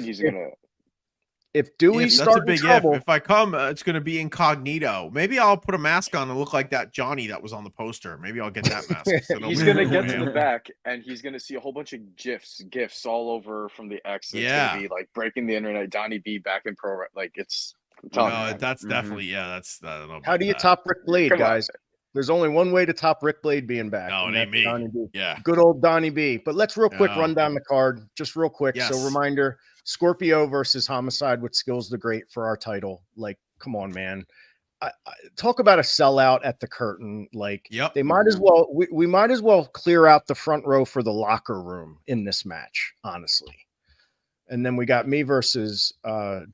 Speaker 1: if Dewey starts in trouble,
Speaker 2: if I come, it's going to be incognito. Maybe I'll put a mask on and look like that Johnny that was on the poster. Maybe I'll get that mask.
Speaker 3: He's going to get to the back and he's going to see a whole bunch of gifs all over from the X. It's going to be like breaking the internet. Donnie B back in pro. Like it's.
Speaker 2: That's definitely that's. I don't know.
Speaker 1: How do you top Rick Blade, guys? There's only one way to top Rick Blade being back.
Speaker 2: No, it ain't me.
Speaker 1: Donnie B.
Speaker 2: Yeah,
Speaker 1: good old Donnie B. But let's real quick run down the card, just real quick.
Speaker 2: Yes.
Speaker 1: So reminder. Scorpio versus Homicide with Skills the Great for our title. Like, come on, man. Talk about a sellout at the curtain. Like, they might as well, we might as well clear out the front row for the locker room in this match, honestly. And then we got me versus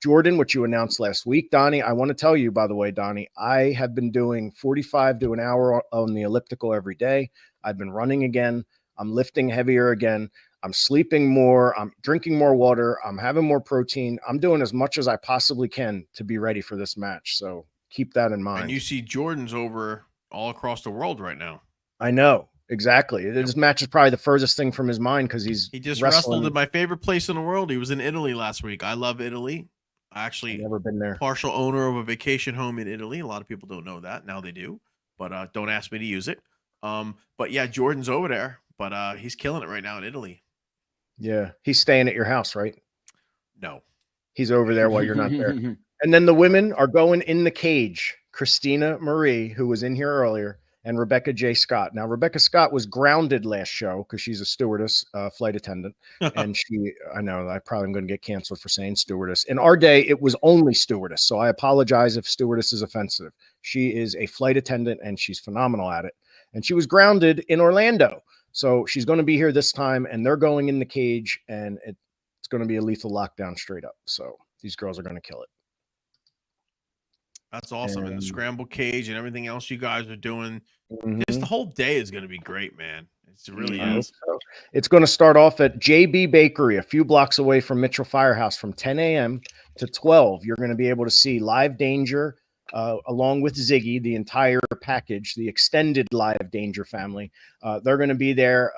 Speaker 1: Jordan, which you announced last week. Donnie, I want to tell you, by the way, Donnie, I have been doing 45 to an hour on the elliptical every day. I've been running again. I'm lifting heavier again. I'm sleeping more. I'm drinking more water. I'm having more protein. I'm doing as much as I possibly can to be ready for this match. So keep that in mind.
Speaker 2: And you see Jordan's over all across the world right now.
Speaker 1: I know. Exactly. This match is probably the furthest thing from his mind because
Speaker 2: he just wrestled in my favorite place in the world. He was in Italy last week. I love Italy. I actually
Speaker 1: never been there.
Speaker 2: Partial owner of a vacation home in Italy. A lot of people don't know that. Now they do, but don't ask me to use it. But yeah, Jordan's over there, but he's killing it right now in Italy.
Speaker 1: Yeah, he's staying at your house, right?
Speaker 2: No,
Speaker 1: he's over there while you're not there. And then the women are going in the cage. Christina Marie, who was in here earlier, and Rebecca J. Scott. Now, Rebecca Scott was grounded last show because she's a stewardess, flight attendant. And I know I probably am going to get canceled for saying stewardess. In our day, it was only stewardess. So I apologize if stewardess is offensive. She is a flight attendant and she's phenomenal at it. And she was grounded in Orlando. So she's going to be here this time and they're going in the cage and it's going to be a lethal lockdown straight up. So these girls are going to kill it.
Speaker 2: That's awesome. And the scramble cage and everything else you guys are doing. Just the whole day is going to be great, man. It really is.
Speaker 1: So it's going to start off at JB Bakery, a few blocks away from Mitchell Firehouse from 10 a.m. to 12. You're going to be able to see Live Danger along with Ziggy, the entire package, the extended Live Danger family. They're going to be there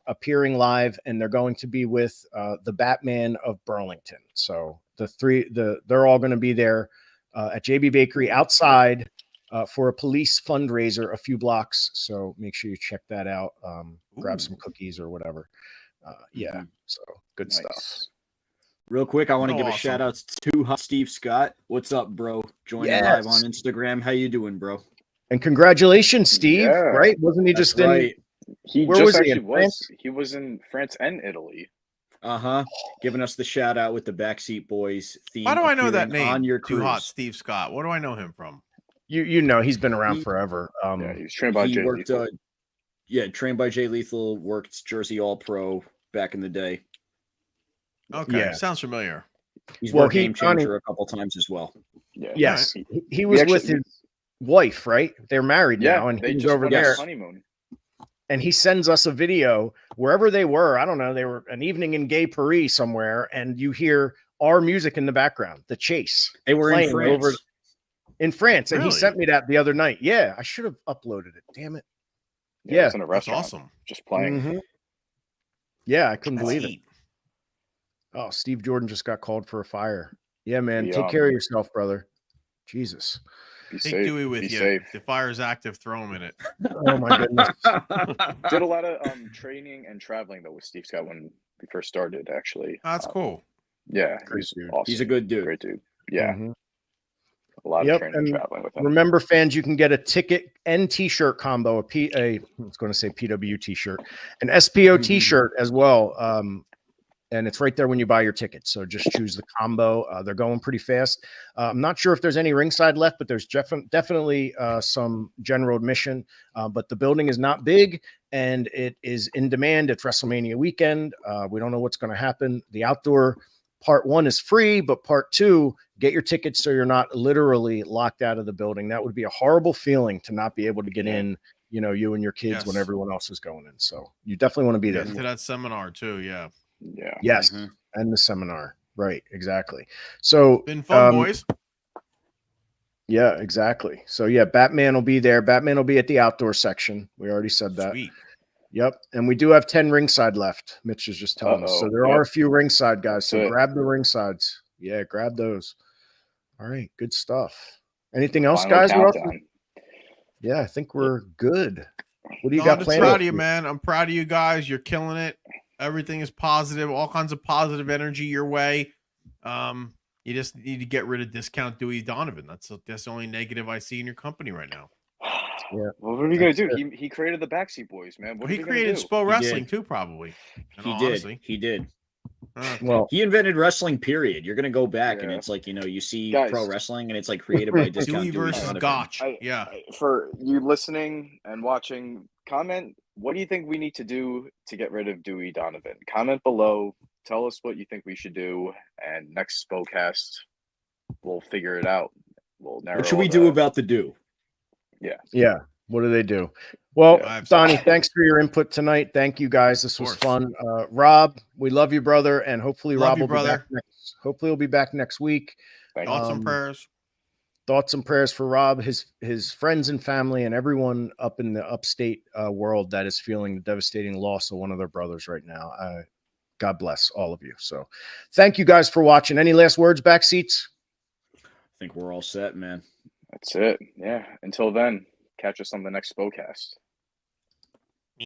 Speaker 1: appearing live, and they're going to be with the Batman of Burlington. So they're all going to be there at JB Bakery outside for a police fundraiser a few blocks. So make sure you check that out. Grab some cookies or whatever. So good stuff.
Speaker 4: Real quick, I want to give a shout out to Steve Scott. What's up, bro? Joining live on Instagram. How you doing, bro?
Speaker 1: And congratulations, Steve. Right? Wasn't he just in?
Speaker 3: He
Speaker 1: where
Speaker 3: just
Speaker 1: was he?
Speaker 3: Actually was. He was in France and Italy.
Speaker 4: Giving us the shout out with the Backseat Boys theme.
Speaker 2: Why do I know that name?
Speaker 4: On your
Speaker 2: Too Hot, Steve Scott. Where do I know him from?
Speaker 1: You know, he's been around forever.
Speaker 3: He was trained by Jay Lethal.
Speaker 4: Trained by Jay Lethal. Worked Jersey All Pro back in the day.
Speaker 2: Okay, sounds familiar.
Speaker 4: He's worked Game Changer a couple times as well.
Speaker 3: Yeah.
Speaker 1: Yes, he was with his wife, right? They're married now, and
Speaker 3: they
Speaker 1: he's
Speaker 3: just
Speaker 1: over
Speaker 3: went on
Speaker 1: there.
Speaker 3: honeymoon.
Speaker 1: And he sends us a video wherever they were. I don't know. They were an evening in Gay Paris somewhere, and you hear our music in the background. The Chase.
Speaker 4: They were in France.
Speaker 1: In France, and he sent me that the other night. Yeah, I should have uploaded it. Damn it.
Speaker 3: Yeah, it's in a restaurant.
Speaker 2: That's awesome.
Speaker 3: Just playing.
Speaker 1: Yeah, I couldn't believe it. Oh, Steve Jordan just got called for a fire. Yeah, man. Take care of yourself, brother. Jesus.
Speaker 2: Take Dewey with you.
Speaker 3: Safe.
Speaker 2: If the fire's active, throw him in it.
Speaker 1: Oh my goodness.
Speaker 3: Did a lot of training and traveling though with Steve Scott when we first started. Actually,
Speaker 2: that's cool.
Speaker 3: Yeah,
Speaker 4: he's awesome. He's a good dude.
Speaker 3: Great dude. Yeah. A lot of training and traveling with him.
Speaker 1: Remember, fans, you can get a ticket and T-shirt combo. I was going to say PW T-shirt, an SPO T-shirt as well. And it's right there when you buy your ticket. So just choose the combo. They're going pretty fast. I'm not sure if there's any ringside left, but there's definitely some general admission. But the building is not big and it is in demand. It's WrestleMania weekend. We don't know what's going to happen. The outdoor part 1 is free, but part 2, get your tickets so you're not literally locked out of the building. That would be a horrible feeling to not be able to get in, you and your kids when everyone else is going in. So you definitely want to be there.
Speaker 2: To that seminar too. Yeah.
Speaker 1: Yes. And the seminar. Right. Exactly. So
Speaker 2: been fun, boys.
Speaker 1: Yeah, exactly. So Batman will be there. Batman will be at the outdoor section. We already said that.
Speaker 2: Sweet.
Speaker 1: Yep. And we do have 10 ringside left. Mitch is just telling us. So there are a few ringside guys. So grab the ringsides. Yeah, grab those. All right. Good stuff. Anything else, guys? Yeah, I think we're good. What do you got planned?
Speaker 2: I'm proud of you, man. I'm proud of you guys. You're killing it. Everything is positive. All kinds of positive energy your way. You just need to get rid of discount Dewey Donovan. That's the only negative I see in your company right now.
Speaker 3: Yeah. Well, what are we gonna do? He created the Backseat Boys, man. He
Speaker 2: created SPO Wrestling too, probably.
Speaker 4: He did. Well, he invented wrestling. Period. You're gonna go back and it's like you see pro wrestling and it's like created by discount
Speaker 2: Dewey versus Gotch.
Speaker 3: For you listening and watching, comment. What do you think we need to do to get rid of Dewey Donovan? Comment below. Tell us what you think we should do, and next Spocast, we'll figure it out. We'll narrow.
Speaker 4: What should we do about the do?
Speaker 1: Yeah. What do they do? Well,
Speaker 2: Yeah,
Speaker 1: Donnie, thanks for your input tonight. Thank you guys. This was fun. Rob, we love you, brother, and hopefully
Speaker 2: Love
Speaker 1: Rob
Speaker 2: you,
Speaker 1: will be back next. Hopefully, he'll be back next week.
Speaker 2: Thoughts and prayers.
Speaker 1: Thoughts and prayers for Rob, his friends and family, and everyone up in the upstate world that is feeling the devastating loss of one of their brothers right now. God bless all of you. So, thank you guys for watching. Any last words, Backseats?
Speaker 4: I think we're all set, man.
Speaker 3: That's it. Yeah. Until then, catch us on the next Spocast.